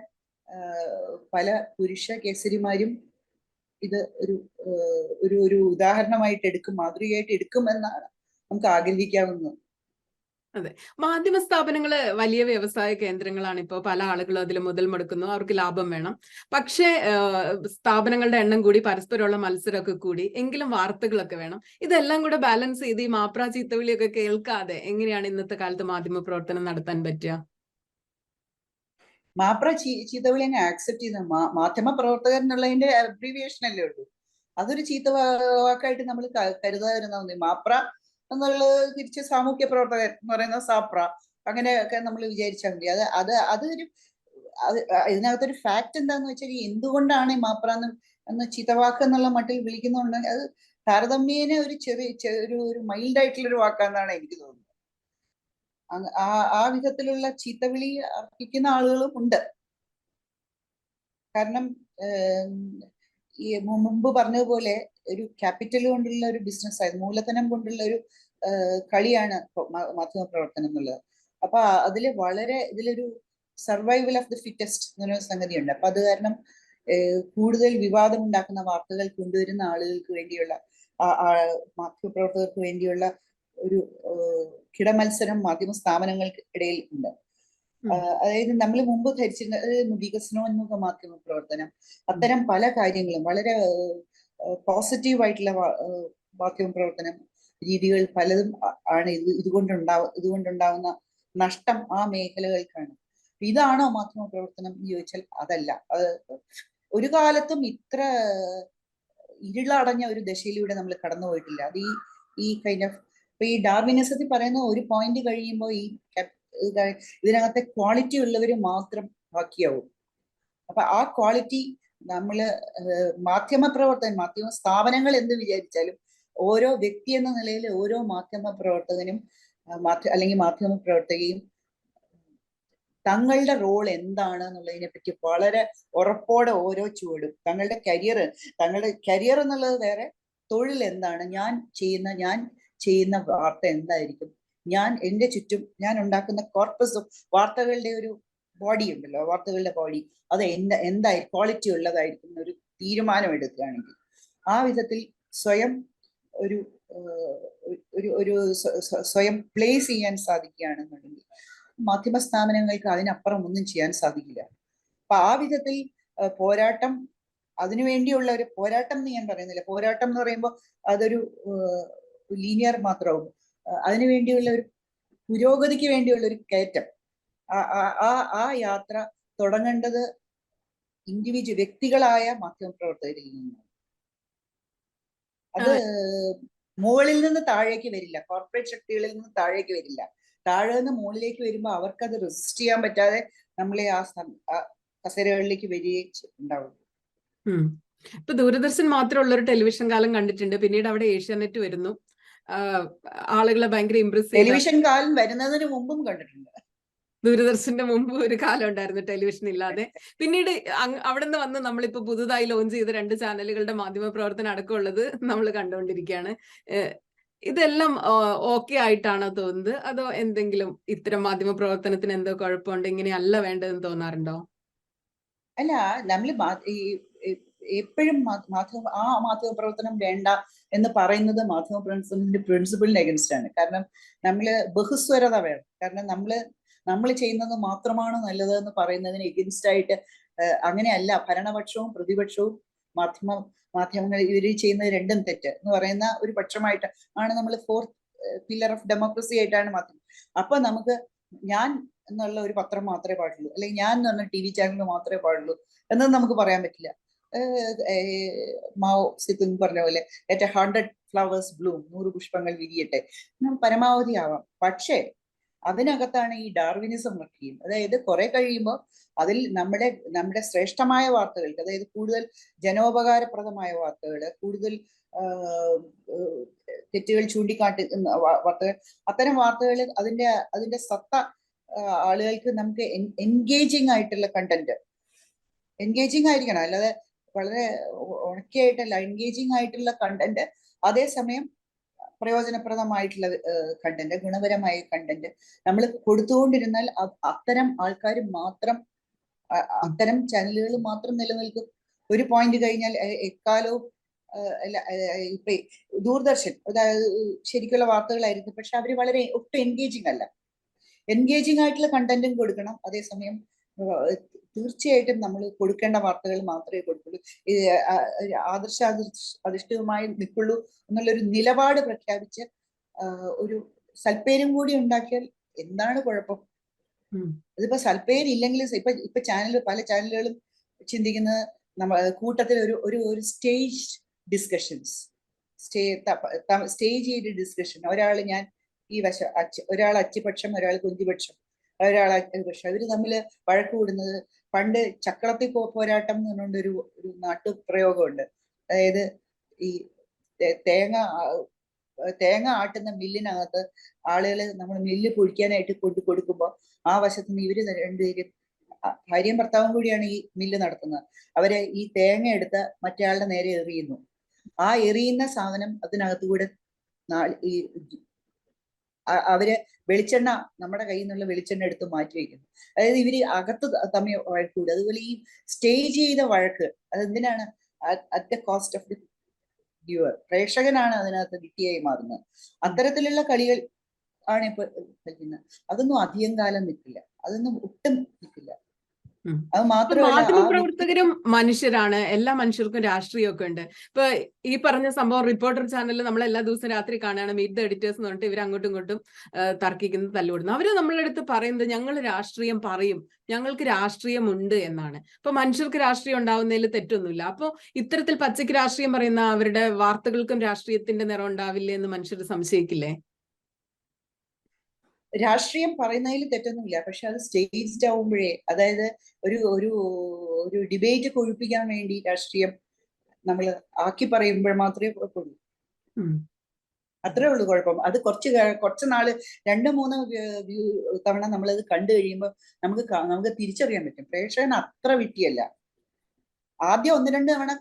പല പുരുഷ കേസരിമാരും ഇത് ഒരു ഉദാഹരണമായിട്ട് എടുക്കും, മാതൃകയായിട്ട് എടുക്കും എന്നാണ് നമുക്ക് ആഗ്രഹിക്കാവുന്നത്. അതെ, മാധ്യമ സ്ഥാപനങ്ങള് വലിയ വ്യവസായ കേന്ദ്രങ്ങളാണ്. ഇപ്പോൾ പല ആളുകളും അതിൽ മുതൽ മുടക്കുന്നു, അവർക്ക് ലാഭം വേണം. പക്ഷേ സ്ഥാപനങ്ങളുടെ എണ്ണം കൂടി, പരസ്പരമുള്ള മത്സരമൊക്കെ കൂടി, എങ്കിലും വാർത്തകളൊക്കെ വേണം. ഇതെല്ലാം കൂടെ ബാലൻസ് ചെയ്ത് ഈ മാപ്ര ചീത്തവിളിയൊക്കെ കേൾക്കാതെ എങ്ങനെയാണ് ഇന്നത്തെ കാലത്ത് മാധ്യമ പ്രവർത്തനം നടത്താൻ പറ്റുക? മാപ്ര ചീത്തവിളി അങ്ങ് ആക്സെപ്റ്റ് ചെയ്ത മാധ്യമ പ്രവർത്തകർ എന്നുള്ളതിന്റെ അബ്രീവിയേഷൻ അല്ലേ ഉള്ളൂ. അതൊരു ചീത്ത വാക്കായിട്ട് നമ്മൾ കരുതാതിരുന്നാൽ മതി. മാപ്ര എന്നുള്ളത് തിരിച്ച് സാമൂഹ്യ പ്രവർത്തകർ എന്ന് പറയുന്ന സാപ്ര, അങ്ങനെയൊക്കെ നമ്മൾ വിചാരിച്ചാൽ മതി. ഇതിനകത്തൊരു ഫാക്ട് എന്താന്ന് വെച്ചാൽ, എന്തുകൊണ്ടാണ് ഈ മാപ്ര എന്ന് ചീത്തവാക്ക് എന്നുള്ള മട്ടിൽ വിളിക്കുന്നുണ്ടെങ്കിൽ അത് താരതമ്യേന ഒരു മൈൽഡ് ആയിട്ടുള്ള ഒരു വാക്കാന്നാണ് എനിക്ക് തോന്നുന്നത്. ആ വിധത്തിലുള്ള ചീത്തവിളി അർപ്പിക്കുന്ന ആളുകളും ഉണ്ട്. കാരണം ഈ മുമ്പ് പറഞ്ഞതുപോലെ ഒരു ക്യാപിറ്റൽ കൊണ്ടുള്ള ഒരു ബിസിനസ് ആയിരുന്നു, മൂലധനം കൊണ്ടുള്ള ഒരു കളിയാണ് മാധ്യമ പ്രവർത്തനം എന്നുള്ളത്. അപ്പൊ ഇതിലൊരു സർവൈവൽ ഓഫ് ദി ഫിറ്റസ്റ്റ് എന്നൊരു സംഗതിയുണ്ട്. അപ്പൊ അത് കാരണം കൂടുതൽ വിവാദം ഉണ്ടാക്കുന്ന വാർത്തകൾ കൊണ്ടുവരുന്ന ആളുകൾക്ക് വേണ്ടിയുള്ള മാധ്യമപ്രവർത്തകർക്ക് വേണ്ടിയുള്ള ഒരു കിടമത്സരം മാധ്യമ സ്ഥാപനങ്ങൾക്ക് ഇടയിൽ ഉണ്ട്. അതായത് നമ്മൾ മുമ്പ് ധരിച്ചിരുന്ന വികസനോന്മുഖ മാധ്യമ പ്രവർത്തനം, അത്തരം പല കാര്യങ്ങളും വളരെ പോസിറ്റീവായിട്ടുള്ള മാധ്യമ പ്രവർത്തനം രീതികൾ പലതും ആണ് ഇതുകൊണ്ടുണ്ടാവുന്ന നഷ്ടം ആ മേഖലകൾക്കാണ്. ഇതാണോ മാധ്യമ പ്രവർത്തനം എന്ന് ചോദിച്ചാൽ അതല്ല. ഒരു കാലത്തും ഇത്ര ഇരുളടഞ്ഞ ഒരു ദശയിലൂടെ നമ്മൾ കടന്നു പോയിട്ടില്ല. അത് ഈ കൈൻഡ് ഓഫ് ഇപ്പൊ ഈ ഡാർവിനിസത്തിൽ പറയുന്ന ഒരു പോയിന്റ് കഴിയുമ്പോൾ ഇതിനകത്തെ ക്വാളിറ്റി ഉള്ളവർ മാത്രം ബാക്കിയാവും. അപ്പൊ ആ ക്വാളിറ്റി നമ്മള് മാധ്യമ സ്ഥാപനങ്ങൾ എന്ത് വിചാരിച്ചാലും ഓരോ വ്യക്തി എന്ന നിലയിൽ ഓരോ മാധ്യമ പ്രവർത്തകനും അല്ലെങ്കിൽ മാധ്യമ പ്രവർത്തകയും തങ്ങളുടെ റോൾ എന്താണ് എന്നുള്ളതിനെ പറ്റി വളരെ ഉറപ്പോടെ ഓരോ ചുവടും തങ്ങളുടെ കരിയർ എന്നുള്ളത് വേറെ, തൊഴിൽ എന്താണ്, ഞാൻ ചെയ്യുന്ന വാർത്ത എന്തായിരിക്കും, എന്റെ ചുറ്റും ഞാൻ ഉണ്ടാക്കുന്ന കോർപ്പസ് വാർത്തകളുടെ ഒരു ബോഡി ഉണ്ടല്ലോ, വാർത്തകളുടെ ബോഡി അത് എന്തായി ക്വാളിറ്റി ഉള്ളതായിരിക്കും എന്നൊരു തീരുമാനം എടുക്കുകയാണെങ്കിൽ ആ വിധത്തിൽ സ്വയം സ്വയം പ്ലേസ് ചെയ്യാൻ സാധിക്കുകയാണെന്നുണ്ടെങ്കിൽ മാധ്യമ സ്ഥാപനങ്ങൾക്ക് അതിനപ്പുറം ഒന്നും ചെയ്യാൻ സാധിക്കില്ല. അപ്പൊ ആ വിധത്തിൽ പോരാട്ടം, അതിനുവേണ്ടിയുള്ള ഒരു പോരാട്ടം എന്ന് ഞാൻ പറയുന്നില്ല. പോരാട്ടം എന്ന് പറയുമ്പോൾ അതൊരു ലീനിയർ മാത്രമാവും. അതിനുവേണ്ടിയുള്ള ഒരു പുരോഗതിക്ക് വേണ്ടിയുള്ള ഒരു കയറ്റം, ആ യാത്ര തുടങ്ങേണ്ടത് വ്യക്തികളായ മാധ്യമപ്രവർത്തകരിൽ നിന്നാണ്. അത് മുകളിൽ നിന്ന് താഴേക്ക് വരില്ല, കോർപ്പറേറ്റ് ശക്തികളിൽ നിന്ന് താഴേക്ക് വരില്ല. താഴെ നിന്ന് മുകളിലേക്ക് വരുമ്പോൾ അവർക്കത് റെസിസ്റ്റ് ചെയ്യാൻ പറ്റാതെ നമ്മളെ ആ കസേരകളിലേക്ക് വരികയും ഉണ്ടാവും. ഇപ്പൊ ദൂരദർശൻ മാത്രമുള്ള ഒരു ടെലിവിഷൻ കാലം കണ്ടിട്ടുണ്ട്. പിന്നീട് അവിടെ ഏഷ്യാനെറ്റ് വരുന്നു. ആളുകളെ ഭയങ്കര ഇംപ്രസ് ചെയ്തു. ടെലിവിഷൻ കാലം വരുന്നതിന് മുമ്പും കണ്ടിട്ടുണ്ട്. ദൂരദർശന്റെ മുമ്പ് ഒരു കാലം ഉണ്ടായിരുന്നു ടെലിവിഷൻ ഇല്ലാതെ. പിന്നീട് അവിടെ നിന്ന് വന്ന് നമ്മളിപ്പോ പുതുതായി ലോഞ്ച് ചെയ്ത 2 ചാനലുകളുടെ മാധ്യമ പ്രവർത്തനം അടക്കമുള്ളത് നമ്മൾ കണ്ടുകൊണ്ടിരിക്കുകയാണ്. ഇതെല്ലാം ഓക്കെ ആയിട്ടാണോ തോന്നുന്നത്, അതോ എന്തെങ്കിലും ഇത്തരം മാധ്യമ പ്രവർത്തനത്തിന് എന്തോ കുഴപ്പമുണ്ട്, ഇങ്ങനെയല്ല വേണ്ടതെന്ന് തോന്നാറുണ്ടോ? അല്ല, നമ്മൾ എപ്പോഴും മാധ്യമ പ്രവർത്തനം വേണ്ട എന്ന് പറയുന്നത് മാധ്യമ പ്രവർത്തനത്തിന്റെ പ്രിൻസിപ്പിളിന് അഗൻസ്റ്റ് ആണ്. കാരണം നമ്മള് ബഹുസ്വരത വേണം. കാരണം നമ്മൾ ചെയ്യുന്നത് മാത്രമാണ് നല്ലത് എന്ന് പറയുന്നതിന് എഗൻസ്റ്റ് ആയിട്ട് അങ്ങനെയല്ല. ഭരണപക്ഷവും പ്രതിപക്ഷവും മാധ്യമങ്ങൾ ഇവർ ചെയ്യുന്നത് രണ്ടും തെറ്റ് എന്ന് പറയുന്ന ഒരു പക്ഷമായിട്ട് ആണ് നമ്മൾ 4th പില്ലർ ഓഫ് ഡെമോക്രസി ആയിട്ടാണ് മാധ്യമം. അപ്പൊ നമുക്ക് ഞാൻ എന്നുള്ള ഒരു പത്രം മാത്രമേ പാടുള്ളൂ, അല്ലെങ്കിൽ ഞാൻ എന്ന് പറഞ്ഞ TV ചാനൽ മാത്രമേ പാടുള്ളൂ എന്നത് നമുക്ക് പറയാൻ പറ്റില്ല. മാവോ സിതുങ് പറഞ്ഞ പോലെ ലെറ്റ് 100 flowers bloom, 100 പുഷ്പങ്ങൾ വിരിയട്ടെ, പരമാവധി ആവാം. പക്ഷേ അതിനകത്താണ് ഈ ഡാർവിനിസം വർക്ക് ചെയ്യുന്നത്. അതായത് കുറെ കഴിയുമ്പോൾ അതിൽ നമ്മുടെ ശ്രേഷ്ഠമായ വാർത്തകൾക്ക്, അതായത് കൂടുതൽ ജനോപകാരപ്രദമായ വാർത്തകൾ, കൂടുതൽ തെറ്റുകൾ ചൂണ്ടിക്കാട്ടുന്ന വാർത്തകൾ, അത്തരം വാർത്തകൾ അതിന്റെ സത്ത ആളുകൾക്ക് നമുക്ക് എൻഗേജിങ് ആയിട്ടുള്ള കണ്ടന്റ്, എൻഗേജിങ് ആയിരിക്കണം, അല്ലാതെ വളരെ ഉണക്കിയായിട്ടല്ല, എൻഗേജിങ് ആയിട്ടുള്ള കണ്ടന്റ്, അതേസമയം പ്രയോജനപ്രദമായിട്ടുള്ള കണ്ടന്റ്, ഗുണപരമായ കണ്ടന്റ് നമ്മൾ കൊടുത്തുകൊണ്ടിരുന്നാൽ അത്തരം ആൾക്കാർ മാത്രം, അത്തരം ചാനലുകൾ മാത്രം നിലനിൽക്കും. ഒരു പോയിന്റ് കഴിഞ്ഞാൽ എക്കാലവും ഇപ്പൊ ദൂരദർശൻ ശരിക്കുള്ള വാർത്തകളായിരിക്കും, പക്ഷെ അവര് വളരെ ഒട്ടും എൻഗേജിങ് അല്ല. എൻഗേജിങ് ആയിട്ടുള്ള കണ്ടന്റും കൊടുക്കണം, അതേസമയം തീർച്ചയായിട്ടും നമ്മൾ കൊടുക്കേണ്ട വാർത്തകൾ മാത്രമേ കൊടുക്കുള്ളൂ, അധിഷ്ഠിതമായി നിൽക്കുള്ളൂ എന്നുള്ളൊരു നിലപാട് പ്രഖ്യാപിച്ച് ഒരു സൽപ്പേരും കൂടി ഉണ്ടാക്കിയാൽ എന്താണ് കുഴപ്പം? ഇതിപ്പോ സൽപ്പേര് ഇല്ലെങ്കിൽ ഇപ്പൊ പല ചാനലുകളും ചിന്തിക്കുന്നത് കൂട്ടത്തിൽ ഒരു സ്റ്റേജ് ഡിസ്കഷൻസ്, സ്റ്റേജ് ചെയ്ത ഡിസ്കഷൻ, ഞാൻ ഈ വശം ഒരാൾ അച്ചിപക്ഷം, ഒരാൾ കുഞ്ചിപക്ഷം, ഒരാൾ പക്ഷെ അവര് തമ്മിൽ വഴക്ക് കൂടുന്നത്. പണ്ട് ചക്രത്തി പോരാട്ടം എന്ന് പറഞ്ഞുകൊണ്ട് ഒരു നാട്ടുപ്രയോഗമുണ്ട്. അതായത് ഈ തേങ്ങ ആട്ടുന്ന മില്ലിനകത്ത് ആളുകള് നമ്മൾ മില്ല് പൊഴിക്കാനായിട്ട് കൊടുക്കുമ്പോൾ ആ വശത്ത് നിന്ന് ഇവര് രണ്ടുപേരും, ഭാര്യയും ഭർത്താവും കൂടിയാണ് ഈ മില്ല് നടത്തുന്നത്, അവരെ ഈ തേങ്ങ എടുത്ത് മറ്റേയാളുടെ നേരെ എറിയുന്നു. ആ എറിയുന്ന സാധനം അതിനകത്തുകൂടെ ഈ അവര് വെളിച്ചെണ്ണ നമ്മുടെ കയ്യിൽ നിന്നുള്ള വെളിച്ചെണ്ണ എടുത്ത് മാറ്റി വയ്ക്കുന്നു. അതായത് ഇവര് അകത്ത് തമ്മിൽ വഴക്കൂടും. അതുപോലെ ഈ സ്റ്റേജ് ചെയ്ത വഴക്ക് അതെന്തിനാണ്? At the cost of the viewer. പ്രേക്ഷകനാണ് അതിനകത്ത് വിട്ടിയായി മാറുന്നത്. അത്തരത്തിലുള്ള കളികൾ ആണ് ഇപ്പൊ കളിക്കുന്നത്. അതൊന്നും അധികം കാലം നിൽക്കില്ല, അതൊന്നും ഒട്ടും നിൽക്കില്ല. അത് മാത്രമല്ല, മാധ്യമപ്രവർത്തകരും മനുഷ്യരാണ്, എല്ലാ മനുഷ്യർക്കും രാഷ്ട്രീയമൊക്കെ ഉണ്ട്. ഇപ്പൊ ഈ പറഞ്ഞ സംഭവം റിപ്പോർട്ടർ ചാനലിൽ നമ്മൾ എല്ലാ ദിവസവും രാത്രി കാണുകയാണ്, മീറ്റ് ദ എഡിറ്റേഴ്സ് എന്ന് പറഞ്ഞിട്ട് ഇവർ അങ്ങോട്ടും ഇങ്ങോട്ടും തർക്കിക്കുന്നത്, തല്ലുകൊടുക്കുന്നത്. അവര് നമ്മളുടെ അടുത്ത് പറയുന്നത് ഞങ്ങൾ രാഷ്ട്രീയം പറയും, ഞങ്ങൾക്ക് രാഷ്ട്രീയമുണ്ട് എന്നാണ്. ഇപ്പൊ മനുഷ്യർക്ക് രാഷ്ട്രീയം ഉണ്ടാവുന്നതിൽ തെറ്റൊന്നുമില്ല. അപ്പൊ ഇത്തരത്തിൽ പച്ചയ്ക്ക് രാഷ്ട്രീയം പറയുന്ന അവരുടെ വാർത്തകൾക്കും രാഷ്ട്രീയത്തിന്റെ നിറം ഉണ്ടാവില്ലേ എന്ന് മനുഷ്യർ സംശയിക്കില്ലേ? രാഷ്ട്രീയം പറയുന്നതിൽ തെറ്റൊന്നുമില്ല, പക്ഷെ അത് സ്റ്റേജ്ഡ് ആവുമ്പോഴേ, അതായത് ഒരു ഒരു ഒരു ഡിബേറ്റ് കൊഴുപ്പിക്കാൻ വേണ്ടി രാഷ്ട്രീയം നമ്മൾ ആക്കി പറയുമ്പോൾ മാത്രമേ കുഴപ്പമുള്ളൂ. അത്രേ ഉള്ളൂ കുഴപ്പം. അത് കുറച്ച് നാള് 2-3 തവണ നമ്മളത് കണ്ടു കഴിയുമ്പോൾ നമുക്ക് തിരിച്ചറിയാൻ പറ്റും. പ്രേക്ഷകൻ അത്ര വിട്ടിയല്ല. ആദ്യം 1-2 തവണ,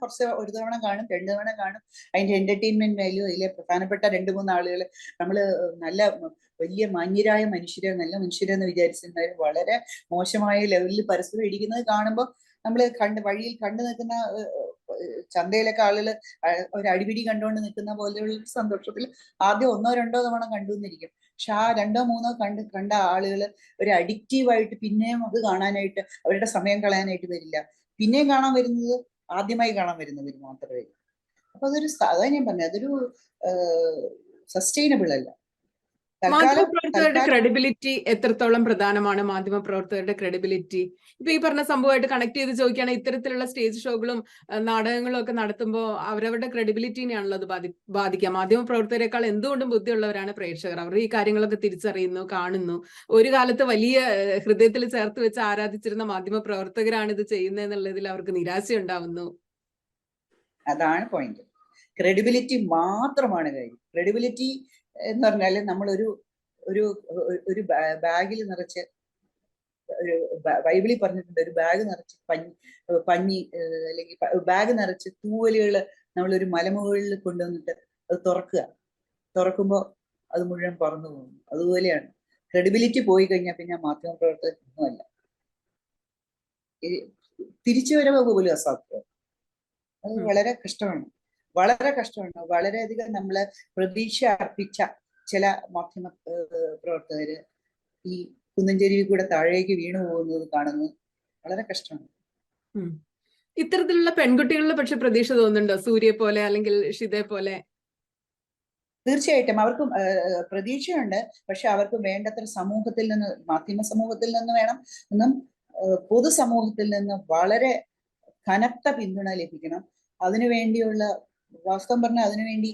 ഒരു തവണ കാണും, 2 തവണ കാണും. അതിന്റെ എന്റർടൈൻമെന്റ് വാല്യൂ, അതിലെ പ്രധാനപ്പെട്ട 2-3 ആളുകൾ നമ്മള് നല്ല വലിയ മാന്യരായ മനുഷ്യരെ, നല്ല മനുഷ്യരെന്ന് വിചാരിച്ചിരുന്നവർ വളരെ മോശമായ ലെവലിൽ പരസ്പരം ഇടിക്കുന്നത് കാണുമ്പോൾ നമ്മള് വഴിയിൽ കണ്ടു നിൽക്കുന്ന ചന്തയിലൊക്കെ ആളുകൾ ഒരു അടിപിടി കണ്ടുകൊണ്ട് നിൽക്കുന്ന പോലെയുള്ള സന്തോഷത്തിൽ ആദ്യം 1-2 തവണ കണ്ടുവന്നിരിക്കും. പക്ഷെ ആ 2-3 കണ്ട ആളുകൾ ഒരു അഡിക്റ്റീവായിട്ട് പിന്നെയും അത് കാണാനായിട്ട് അവരുടെ സമയം കളയാനായിട്ട് വരില്ല. പിന്നെയും കാണാൻ വരുന്നത് ആദ്യമായി കാണാൻ വരുന്നവർ മാത്രമേ. അപ്പൊ അതാ ഞാൻ പറഞ്ഞത്, അതൊരു സസ്റ്റൈനബിൾ അല്ല. മാധ്യമപ്രവർത്തകരുടെ ക്രെഡിബിലിറ്റി എത്രത്തോളം പ്രധാനമാണ്? മാധ്യമപ്രവർത്തകരുടെ ക്രെഡിബിലിറ്റി ഇപ്പൊ ഈ പറഞ്ഞ സംഭവമായിട്ട് കണക്ട് ചെയ്ത് ചോദിക്കുകയാണെങ്കിൽ, ഇത്തരത്തിലുള്ള സ്റ്റേജ് ഷോകളും നാടകങ്ങളും ഒക്കെ നടത്തുമ്പോൾ അവരവരുടെ ക്രെഡിബിലിറ്റിനെയാണല്ലോ അത് ബാധിക്കുക. മാധ്യമപ്രവർത്തകരെക്കാൾ എന്തുകൊണ്ടും ബുദ്ധിയുള്ളവരാണ് പ്രേക്ഷകർ. അവർ ഈ കാര്യങ്ങളൊക്കെ തിരിച്ചറിയുന്നു, കാണുന്നു. ഒരു കാലത്ത് വലിയ ഹൃദയത്തിൽ ചേർത്ത് വെച്ച് ആരാധിച്ചിരുന്ന മാധ്യമപ്രവർത്തകരാണ് ഇത് ചെയ്യുന്നതെന്നുള്ളതിൽ അവർക്ക് നിരാശ ഉണ്ടാവുന്നു. അതാണ് പോയിന്റ്. ക്രെഡിബിലിറ്റി മാത്രമാണ് കാര്യം. ക്രെഡിബിലിറ്റി എന്ന് പറഞ്ഞാല് നമ്മളൊരു ഒരു ബാഗിൽ നിറച്ച്, ഒരു ബൈബിളിൽ പറഞ്ഞിട്ടുണ്ട്, ഒരു ബാഗ് നിറച്ച് പഞ്ഞി അല്ലെങ്കിൽ ബാഗ് നിറച്ച് തൂവലുകൾ നമ്മളൊരു മലമുകളിൽ കൊണ്ടുവന്നിട്ട് അത് തുറക്കുമ്പോൾ അത് മുഴുവൻ പറന്നു പോകുന്നു. അതുപോലെയാണ് ക്രെഡിബിലിറ്റി പോയി കഴിഞ്ഞാൽ പിന്നെ മാധ്യമപ്രവർത്തകരൊന്നുമല്ല. തിരിച്ചു വരവ് പോലും അസാധ്യമാണ്. അത് വളരെ കഷ്ടമാണ്, വളരെ കഷ്ടമാണ്. വളരെയധികം നമ്മള് പ്രതീക്ഷ അർപ്പിച്ച ചില മാധ്യമ പ്രവർത്തകര് ഈ കുന്നഞ്ചേരിയിൽ കൂടെ താഴേക്ക് വീണു പോകുന്നത് കാണുന്നത് വളരെ കഷ്ടമാണ്. ഇത്തരത്തിലുള്ള പെൺകുട്ടികളിൽ പക്ഷെ പ്രതീക്ഷ തോന്നുന്നുണ്ടോ? സൂര്യയെ പോലെ അല്ലെങ്കിൽ ഷിതയെ പോലെ? തീർച്ചയായിട്ടും അവർക്കും പ്രതീക്ഷയുണ്ട്. പക്ഷെ അവർക്ക് വേണ്ടത്ര സമൂഹത്തിൽ നിന്ന്, മാധ്യമ സമൂഹത്തിൽ നിന്ന് വേണം എന്നും പൊതുസമൂഹത്തിൽ നിന്ന് വളരെ കനത്ത പിന്തുണ ലഭിക്കണം. അതിനുവേണ്ടിയുള്ള, വാസ്തവം പറഞ്ഞാൽ അതിനുവേണ്ടി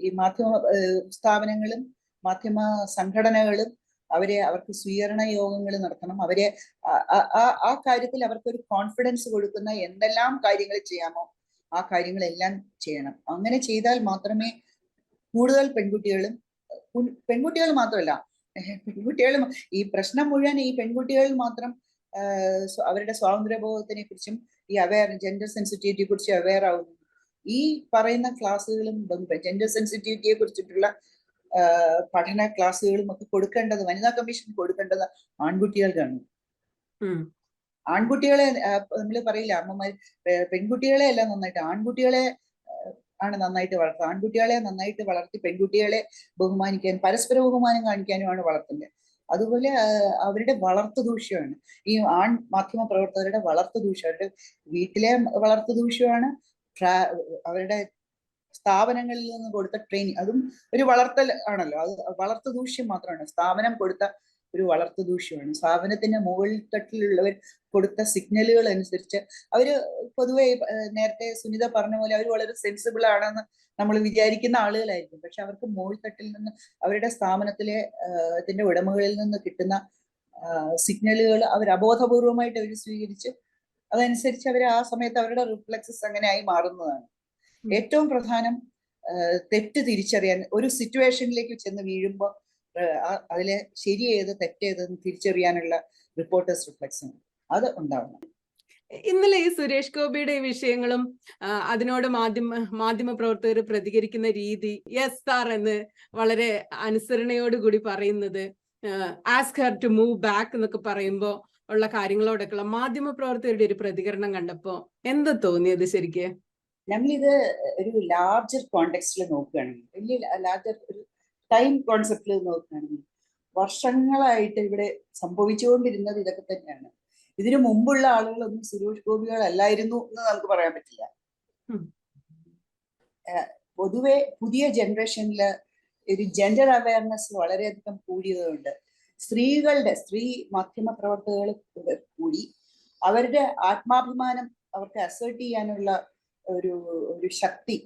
ഈ മാധ്യമ സ്ഥാപനങ്ങളും മാധ്യമ സംഘടനകളും അവർക്ക് സ്വീകരണ യോഗങ്ങൾ നടത്തണം. അവരെ ആ കാര്യത്തിൽ അവർക്കൊരു കോൺഫിഡൻസ് കൊടുക്കുന്ന എന്തെല്ലാം കാര്യങ്ങൾ ചെയ്യാമോ ആ കാര്യങ്ങളെല്ലാം ചെയ്യണം. അങ്ങനെ ചെയ്താൽ മാത്രമേ കൂടുതൽ പെൺകുട്ടികൾ മാത്രമല്ല, പെൺകുട്ടികളും ഈ പ്രശ്നം മുഴുവൻ ഈ പെൺകുട്ടികൾ മാത്രം അവരുടെ സ്വാതന്ത്ര്യബോധത്തിനെ കുറിച്ചും ഈ ജെൻഡർ സെൻസിറ്റിവിറ്റിയെ കുറിച്ച് അവെയർ ആവുന്നു. ഈ പറയുന്ന ക്ലാസ്സുകളും ജെൻഡർ സെൻസിറ്റിവിറ്റിയെ കുറിച്ചിട്ടുള്ള പഠന ക്ലാസ്സുകളും ഒക്കെ കൊടുക്കേണ്ടത്, വനിതാ കമ്മീഷൻ കൊടുക്കേണ്ടത് ആൺകുട്ടികൾക്കാണ്. ആൺകുട്ടികളെ നമ്മൾ പറയില്ല അമ്മമാർ, പെൺകുട്ടികളെ അല്ല നന്നായിട്ട്, ആൺകുട്ടികളെ ആണ് നന്നായിട്ട് വളർത്തുക. ആൺകുട്ടികളെ നന്നായിട്ട് വളർത്തി പെൺകുട്ടികളെ ബഹുമാനിക്കാൻ, പരസ്പര ബഹുമാനം കാണിക്കാനുമാണ് വളർത്തുന്നത്. അതുപോലെ അവരുടെ വളർത്തു ദൂഷ്യമാണ് ഈ മാധ്യമ പ്രവർത്തകരുടെ വളർത്തു ദൂഷ്യം. അവരുടെ വീട്ടിലെ വളർത്തു ദൂഷ്യമാണ്, അവരുടെ സ്ഥാപനങ്ങളിൽ നിന്ന് കൊടുത്ത ട്രെയിനിങ്, അതും ഒരു വളർത്തൽ ആണല്ലോ. അത് വളർത്തു ദൂഷ്യം മാത്രമാണ്, സ്ഥാപനം കൊടുത്ത ഒരു വളർത്തു ദൂഷ്യമാണ്. സ്ഥാപനത്തിന്റെ മുകളിൽ തട്ടിലുള്ളവർ കൊടുത്ത സിഗ്നലുകൾ അനുസരിച്ച് അവര് പൊതുവെ, നേരത്തെ സുനിത പറഞ്ഞ പോലെ, അവർ വളരെ സെൻസിബിൾ ആണെന്ന് നമ്മൾ വിചാരിക്കുന്ന ആളുകളായിരിക്കും. പക്ഷെ അവർക്ക് മുകൾ തട്ടിൽ നിന്ന്, അവരുടെ സ്ഥാപനത്തിലെ ഇതിന്റെ ഉടമകളിൽ നിന്ന് കിട്ടുന്ന സിഗ്നലുകൾ അവർ അബോധപൂർവമായിട്ട് അവർ സ്വീകരിച്ച് അതനുസരിച്ച് അവർ ആ സമയത്ത് അവരുടെ റിഫ്ലക്സസ് അങ്ങനെ ആയി മാറുന്നതാണ്. ഏറ്റവും പ്രധാനം തെറ്റ് തിരിച്ചറിയാൻ, ഒരു സിറ്റുവേഷനിലേക്ക് ചെന്ന് വീഴുമ്പോൾ അതിലെ ശരി ഏത് തെറ്റേതെന്ന് തിരിച്ചറിയാനുള്ള റിപ്പോർട്ടേഴ്സ് റിഫ്ലക്സ് അത് ഉണ്ടാവണം. ഇന്നലെ ഈ സുരേഷ് ഗോപിയുടെ ഈ വിഷയങ്ങളും അതിനോട് മാധ്യമ പ്രവർത്തകർ പ്രതികരിക്കുന്ന രീതി, യെസ് സാർ എന്ന് വളരെ അനുസരണയോടുകൂടി പറയുന്നത്, ask her to move back എന്നൊക്കെ പറയുമ്പോൾ ഉള്ള കാര്യങ്ങളോടൊക്കെയുള്ള മാധ്യമ പ്രവർത്തകരുടെ ഒരു പ്രതികരണം കണ്ടപ്പോ എന്ത് തോന്നിയത് ശരിക്ക്? നമ്മളിത് ഒരു ലാർജർ കോണ്ടെക്സ്റ്റിൽ നോക്കുകയാണെങ്കിൽ, വലിയ ലാർജർ ഒരു ടൈം കോൺസെപ്റ്റിൽ നോക്കുകയാണെങ്കിൽ, വർഷങ്ങളായിട്ട് ഇവിടെ സംഭവിച്ചുകൊണ്ടിരുന്നത് ഇതൊക്കെ തന്നെയാണ്. ഇതിനു മുമ്പുള്ള ആളുകളൊന്നും സുരേഷ് ഗോപികളല്ലായിരുന്നു എന്ന് നമുക്ക് പറയാൻ പറ്റില്ല. പൊതുവെ പുതിയ ജനറേഷനിൽ ഒരു ജെൻഡർ അവയർനെസ് വളരെയധികം കൂടിയതുകൊണ്ട് സ്ത്രീ മാധ്യമ പ്രവർത്തകർ കൂടി അവരുടെ ആത്മാഭിമാനം അവർക്ക് അസേർട്ട് ചെയ്യാനുള്ള ഒരു ശക്തി,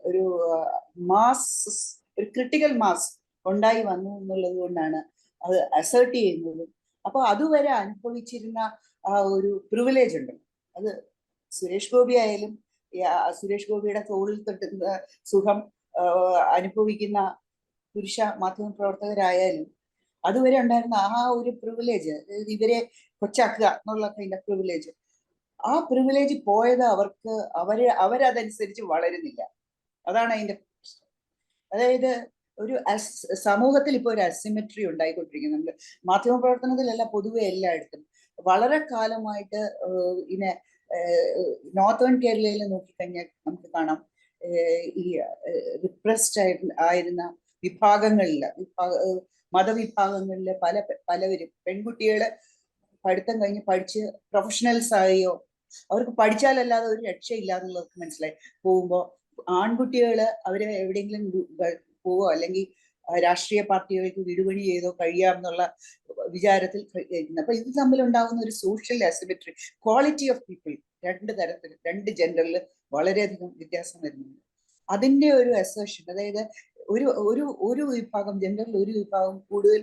ഒരു മാസ്, ഒരു ക്രിട്ടിക്കൽ മാസ് ഉണ്ടായി വന്നു എന്നുള്ളത് കൊണ്ടാണ് അത് അസേർട്ട് ചെയ്യുന്നതും. അപ്പൊ അതുവരെ അനുഭവിച്ചിരുന്ന ആ ഒരു പ്രിവിലേജ് ഉണ്ട്. അത് സുരേഷ് ഗോപി ആയാലും സുരേഷ് ഗോപിയുടെ തോളിൽ തൊട്ടുന്ന സുഖം അനുഭവിക്കുന്ന പുരുഷ മാധ്യമ പ്രവർത്തകരായാലും അതുവരെ ഉണ്ടായിരുന്ന ആ ഒരു പ്രിവിലേജ്, ഇവരെ കൊച്ചാക്കുക എന്നുള്ള കൈൻഡ് ഓഫ് പ്രിവിലേജ്, ആ പ്രിവിലേജ് പോയത് അവരതനുസരിച്ച് വളരുന്നില്ല. അതാണ് അതിന്റെ പ്രശ്നം. അതായത് ഒരു സമൂഹത്തിൽ ഇപ്പോൾ ഒരു അസിമെട്രി ഉണ്ടായിക്കൊണ്ടിരിക്കുന്നുണ്ട്. മാധ്യമ പ്രവർത്തനത്തിലല്ല, പൊതുവെ എല്ലായിടത്തും. വളരെ കാലമായിട്ട് ഇങ്ങനെ നോർത്തേൺ കേരളയിൽ നോക്കിക്കഴിഞ്ഞാൽ നമുക്ക് കാണാം, ഈ റിപ്രസ്ഡ് ആയിരുന്ന വിഭാഗങ്ങളില്, മതവിഭാഗങ്ങളില് പലവരും പെൺകുട്ടികള് പഠിത്തം കഴിഞ്ഞ് പഠിച്ച് പ്രൊഫഷണൽസ് ആയോ, അവർക്ക് പഠിച്ചാലല്ലാതെ ഒരു രക്ഷയില്ല എന്നുള്ളതൊക്കെ മനസ്സിലായി പോകുമ്പോൾ ആൺകുട്ടികള് അവര് എവിടെയെങ്കിലും പോവോ അല്ലെങ്കിൽ രാഷ്ട്രീയ പാർട്ടികൾക്ക് വിടുപണി ചെയ്തോ കഴിയാമെന്നുള്ള വിചാരത്തിൽ കഴിയുന്നത്. അപ്പൊ ഇത് തമ്മിലുണ്ടാകുന്ന ഒരു social asymmetry, quality of people രണ്ട് തരത്തിൽ, രണ്ട് ജെൻഡറിൽ വളരെയധികം വ്യത്യാസം വരുന്നുണ്ട്. അതിന്റെ ഒരു അസേർഷൻ, അതായത് ഒരു വിഭാഗം ജെൻഡറിൽ ഒരു വിഭാഗം കൂടുതൽ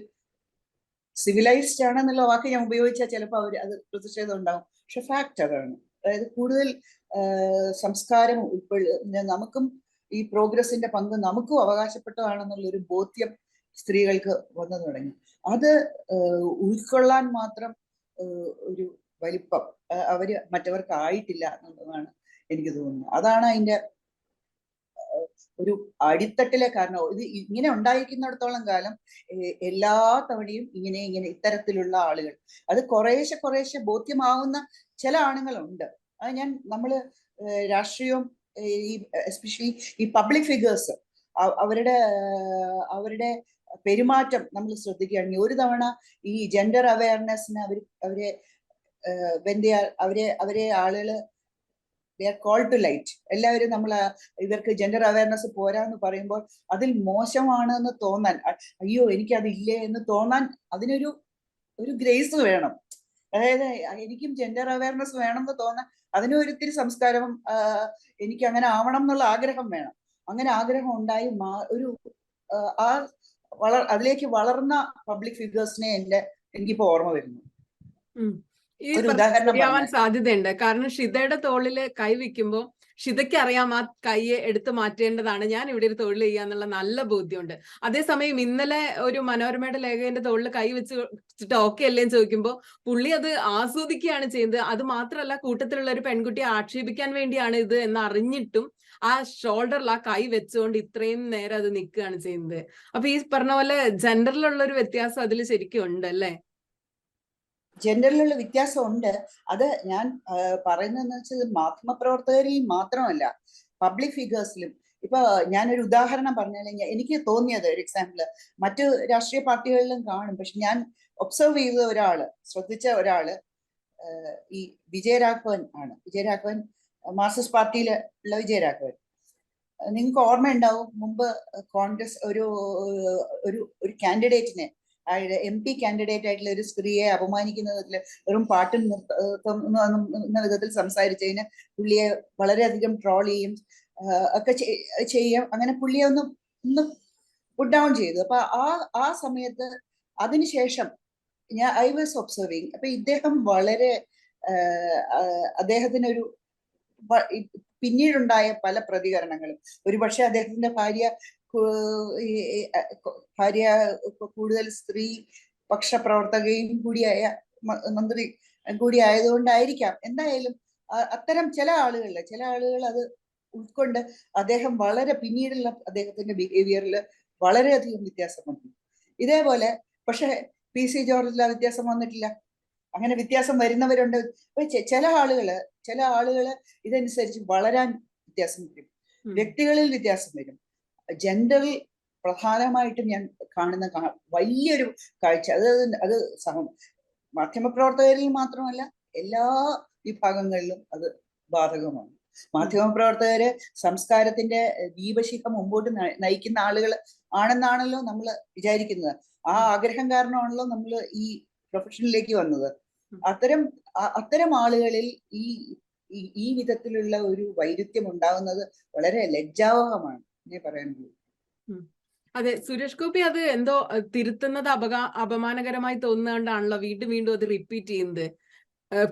സിവിലൈസ്ഡ് ആണെന്നുള്ള വാക്ക് ഞാൻ ഉപയോഗിച്ചാൽ ചിലപ്പോൾ അത് പ്രതിഷേധം ഉണ്ടാവും. പക്ഷെ ഫാക്ട് അതാണ്. അതായത് കൂടുതൽ സംസ്കാരം നമുക്കും ഈ പ്രോഗ്രസിന്റെ പങ്ക് നമുക്കും അവകാശപ്പെട്ടതാണെന്നുള്ളൊരു ബോധ്യം സ്ത്രീകൾക്ക് വന്നു തുടങ്ങി. അത് ഉൾക്കൊള്ളാൻ മാത്രം ഒരു വലിപ്പം അവര് മറ്റവർക്ക് ആയിട്ടില്ല എന്നുള്ളതാണ് എനിക്ക് തോന്നുന്നത്. അതാണ് അതിന്റെ ഒരു അടിത്തട്ടിലെ കാരണം. ഇത് ഇങ്ങനെ ഉണ്ടായിരിക്കുന്നിടത്തോളം കാലം എല്ലാ തവണയും ഇങ്ങനെ ഇത്തരത്തിലുള്ള ആളുകൾ, അത് കുറേശ്ശെ ബോധ്യമാവുന്ന ചില ആണുങ്ങളുണ്ട്. അത് നമ്മള് രാഷ്ട്രീയവും ഈ എസ്പെഷ്യലി ഈ പബ്ലിക് ഫിഗേഴ്സ് അവരുടെ പെരുമാറ്റം നമ്മൾ ശ്രദ്ധിക്കുകയാണെങ്കിൽ, ഒരു തവണ ഈ ജെൻഡർ അവയർനെസ്സിന് അവരെ ആളുകള് കോൾ ടു ലൈറ്റ്, എല്ലാവരും ഇവർക്ക് ജെൻഡർ അവയർനെസ് പോരാന്ന് പറയുമ്പോൾ അതിൽ മോശമാണ് എന്ന് തോന്നാൻ, അയ്യോ എനിക്കതില്ലേ എന്ന് തോന്നാൻ അതിനൊരു ഗ്രേസ് വേണം. അതായത് എനിക്കും ജെൻഡർ അവയർനെസ് വേണം എന്ന് തോന്നാൻ അതിനൊരിത്തിരി സംസ്കാരം, എനിക്ക് അങ്ങനെ ആവണം എന്നുള്ള ആഗ്രഹം വേണം. അങ്ങനെ ആഗ്രഹം ഉണ്ടായി അതിലേക്ക് വളർന്ന പബ്ലിക് ഫിഗേഴ്സിനെ എനിക്കിപ്പോ ഓർമ്മ വരുന്നു. ഈ ശരിയാവാൻ സാധ്യതയുണ്ട്. കാരണം ഷിതയുടെ തോളില് കൈ വെക്കുമ്പോ ഷിതയ്ക്ക് അറിയാം ആ കൈയെ എടുത്തു മാറ്റേണ്ടതാണ്, ഞാൻ ഇവിടെ ഒരു തൊഴിൽ ചെയ്യാന്നുള്ള നല്ല ബോധ്യമുണ്ട്. അതേസമയം ഇന്നലെ ഒരു മനോരമയുടെ ലേഖകന്റെ തോളിൽ കൈ വെച്ചിട്ട് ഓക്കെ അല്ലേന്ന് ചോദിക്കുമ്പോൾ പുള്ളി അത് ആസ്വദിക്കുകയാണ് ചെയ്യുന്നത്. അത് മാത്രമല്ല, കൂട്ടത്തിലുള്ള ഒരു പെൺകുട്ടിയെ ആക്ഷേപിക്കാൻ വേണ്ടിയാണ് ഇത് എന്ന് അറിഞ്ഞിട്ടും ആ ഷോൾഡറിൽ ആ കൈ വെച്ചുകൊണ്ട് ഇത്രയും നേരം അത് നിൽക്കുകയാണ് ചെയ്യുന്നത്. അപ്പൊ ഈ പറഞ്ഞ പോലെ ജെൻഡറിലുള്ള ഒരു വ്യത്യാസം അതിൽ ശരിക്കും ഉണ്ട് അല്ലേ? ജെൻഡറിലുള്ള വ്യത്യാസം ഉണ്ട്. അത് ഞാൻ പറയുന്നതെന്ന് വെച്ചാൽ മാധ്യമപ്രവർത്തകരിൽ മാത്രമല്ല, പബ്ലിക് ഫിഗേഴ്സിലും. ഇപ്പൊ ഞാനൊരു ഉദാഹരണം പറഞ്ഞാൽ, എനിക്ക് തോന്നിയത് ഒരു എക്സാമ്പിള് മറ്റു രാഷ്ട്രീയ പാർട്ടികളിലും കാണും, പക്ഷെ ഞാൻ ഒബ്സർവ് ചെയ്ത ശ്രദ്ധിച്ച ഒരാള് ഈ വിജയരാഘവൻ ആണ്. വിജയരാഘവൻ മാർക്സിസ്റ്റ് പാർട്ടിയിലുള്ള വിജയരാഘവൻ. നിങ്ങൾക്ക് ഓർമ്മയുണ്ടാവും, മുമ്പ് കോൺഗ്രസ് ഒരു കാൻഡിഡേറ്റിനെ, MP കാൻഡിഡേറ്റ് ആയിട്ടുള്ള ഒരു സ്ത്രീയെ അപമാനിക്കുന്നതിൽ വെറും പാട്ടും നിർത്തുന്ന വിധത്തിൽ സംസാരിച്ചതിന് പുള്ളിയെ വളരെയധികം ട്രോൾ ചെയ്യും ഒക്കെ ചെയ്യും. അങ്ങനെ പുള്ളിയെ ഒന്ന് പുട്ട് ഡൗൺ ചെയ്തു. അപ്പൊ ആ സമയത്ത് അതിനുശേഷം ഐ വാസ് ഒബ്സർവിങ്. അപ്പൊ ഇദ്ദേഹം അദ്ദേഹത്തിനൊരു പിന്നീടുണ്ടായ പല പ്രതികരണങ്ങളും, ഒരുപക്ഷെ അദ്ദേഹത്തിന്റെ ഭാര്യ കൂടുതൽ സ്ത്രീ പക്ഷ പ്രവർത്തകയും കൂടിയായ മന്ത്രി കൂടി ആയതുകൊണ്ടായിരിക്കാം. എന്തായാലും അത്തരം ചില ആളുകൾ അത് ഉൾക്കൊണ്ട് അദ്ദേഹം വളരെ പിന്നീടുള്ള അദ്ദേഹത്തിന്റെ ബിഹേവിയറിൽ വളരെയധികം വ്യത്യാസം വന്നു. ഇതേപോലെ പക്ഷെ PC ജോർജിൽ ആ വ്യത്യാസം വന്നിട്ടില്ല. അങ്ങനെ വ്യത്യാസം വരുന്നവരുണ്ട്. അപ്പൊ ചില ആളുകള് ഇതനുസരിച്ച് വളരാൻ വ്യത്യാസം വരും, വ്യക്തികളിൽ വ്യത്യാസം വരും. ജെൻഡറിൽ പ്രധാനമായിട്ടും ഞാൻ കാണുന്ന വലിയൊരു കാഴ്ച അത് മാധ്യമപ്രവർത്തകരിൽ മാത്രമല്ല എല്ലാ വിഭാഗങ്ങളിലും അത് ബാധകമാണ്. മാധ്യമപ്രവർത്തകര് സംസ്കാരത്തിന്റെ ദീപശിഖ മുമ്പോട്ട് നയിക്കുന്ന ആളുകൾ ആണെന്നാണല്ലോ നമ്മൾ വിചാരിക്കുന്നത്. ആ ആഗ്രഹം കാരണമാണല്ലോ നമ്മൾ ഈ പ്രൊഫഷനിലേക്ക് വന്നത്. അത്തരം ആളുകളിൽ ഈ വിധത്തിലുള്ള ഒരു വൈരുദ്ധ്യം ഉണ്ടാകുന്നത് വളരെ ലജ്ജാവഹമാണ് എന്നേ പറയാനുള്ളൂ. അതെ, സുരേഷ് ഗോപി അത് എന്തോ തിരുത്തുന്നത് അപമാനകരമായി തോന്നുന്നതുകൊണ്ടാണല്ലോ വീണ്ടും അത് റിപ്പീറ്റ് ചെയ്യുന്നത്.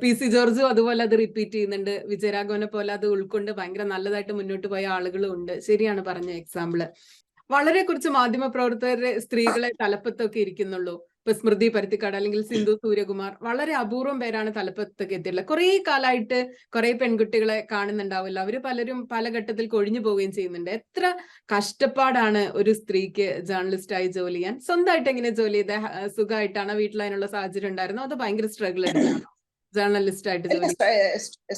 PC ജോർജും അതുപോലെ അത് റിപ്പീറ്റ് ചെയ്യുന്നുണ്ട്. വിജയരാഘവനെ പോലെ അത് ഉൾക്കൊണ്ട് ഭയങ്കര നല്ലതായിട്ട് മുന്നോട്ട് പോയ ആളുകളും ഉണ്ട്. ശരിയാണ് പറഞ്ഞ എക്സാമ്പിള്. വളരെ കുറച്ച് മാധ്യമ പ്രവർത്തകരെ സ്ത്രീകളെ തലപ്പത്തൊക്കെ ഇരിക്കുന്നുള്ളൂ. ഇപ്പൊ സ്മൃതി പരുത്തിക്കാട് അല്ലെങ്കിൽ സിന്ധു സൂര്യകുമാർ, വളരെ അപൂർവം പേരാണ് തലപ്പത്തൊക്കെ എത്തിയിട്ടുള്ളത്. കുറെ കാലമായിട്ട് കുറെ പെൺകുട്ടികളെ കാണുന്നുണ്ടാവില്ല. അവര് പലരും പല ഘട്ടത്തിൽ കൊഴിഞ്ഞു പോവുകയും ചെയ്യുന്നുണ്ട്. എത്ര കഷ്ടപ്പാടാണ് ഒരു സ്ത്രീക്ക് ജേർണലിസ്റ്റായി ജോലി ചെയ്യാൻ. സ്വന്തമായിട്ട് എങ്ങനെ ജോലി ചെയ്ത സുഖമായിട്ടാണ്? വീട്ടിൽ അതിനുള്ള സാഹചര്യം ഉണ്ടായിരുന്നു? അത് ഭയങ്കര സ്ട്രഗിൾ എടുത്താണോ ജേർണലിസ്റ്റ് ആയിട്ട് ജോലി?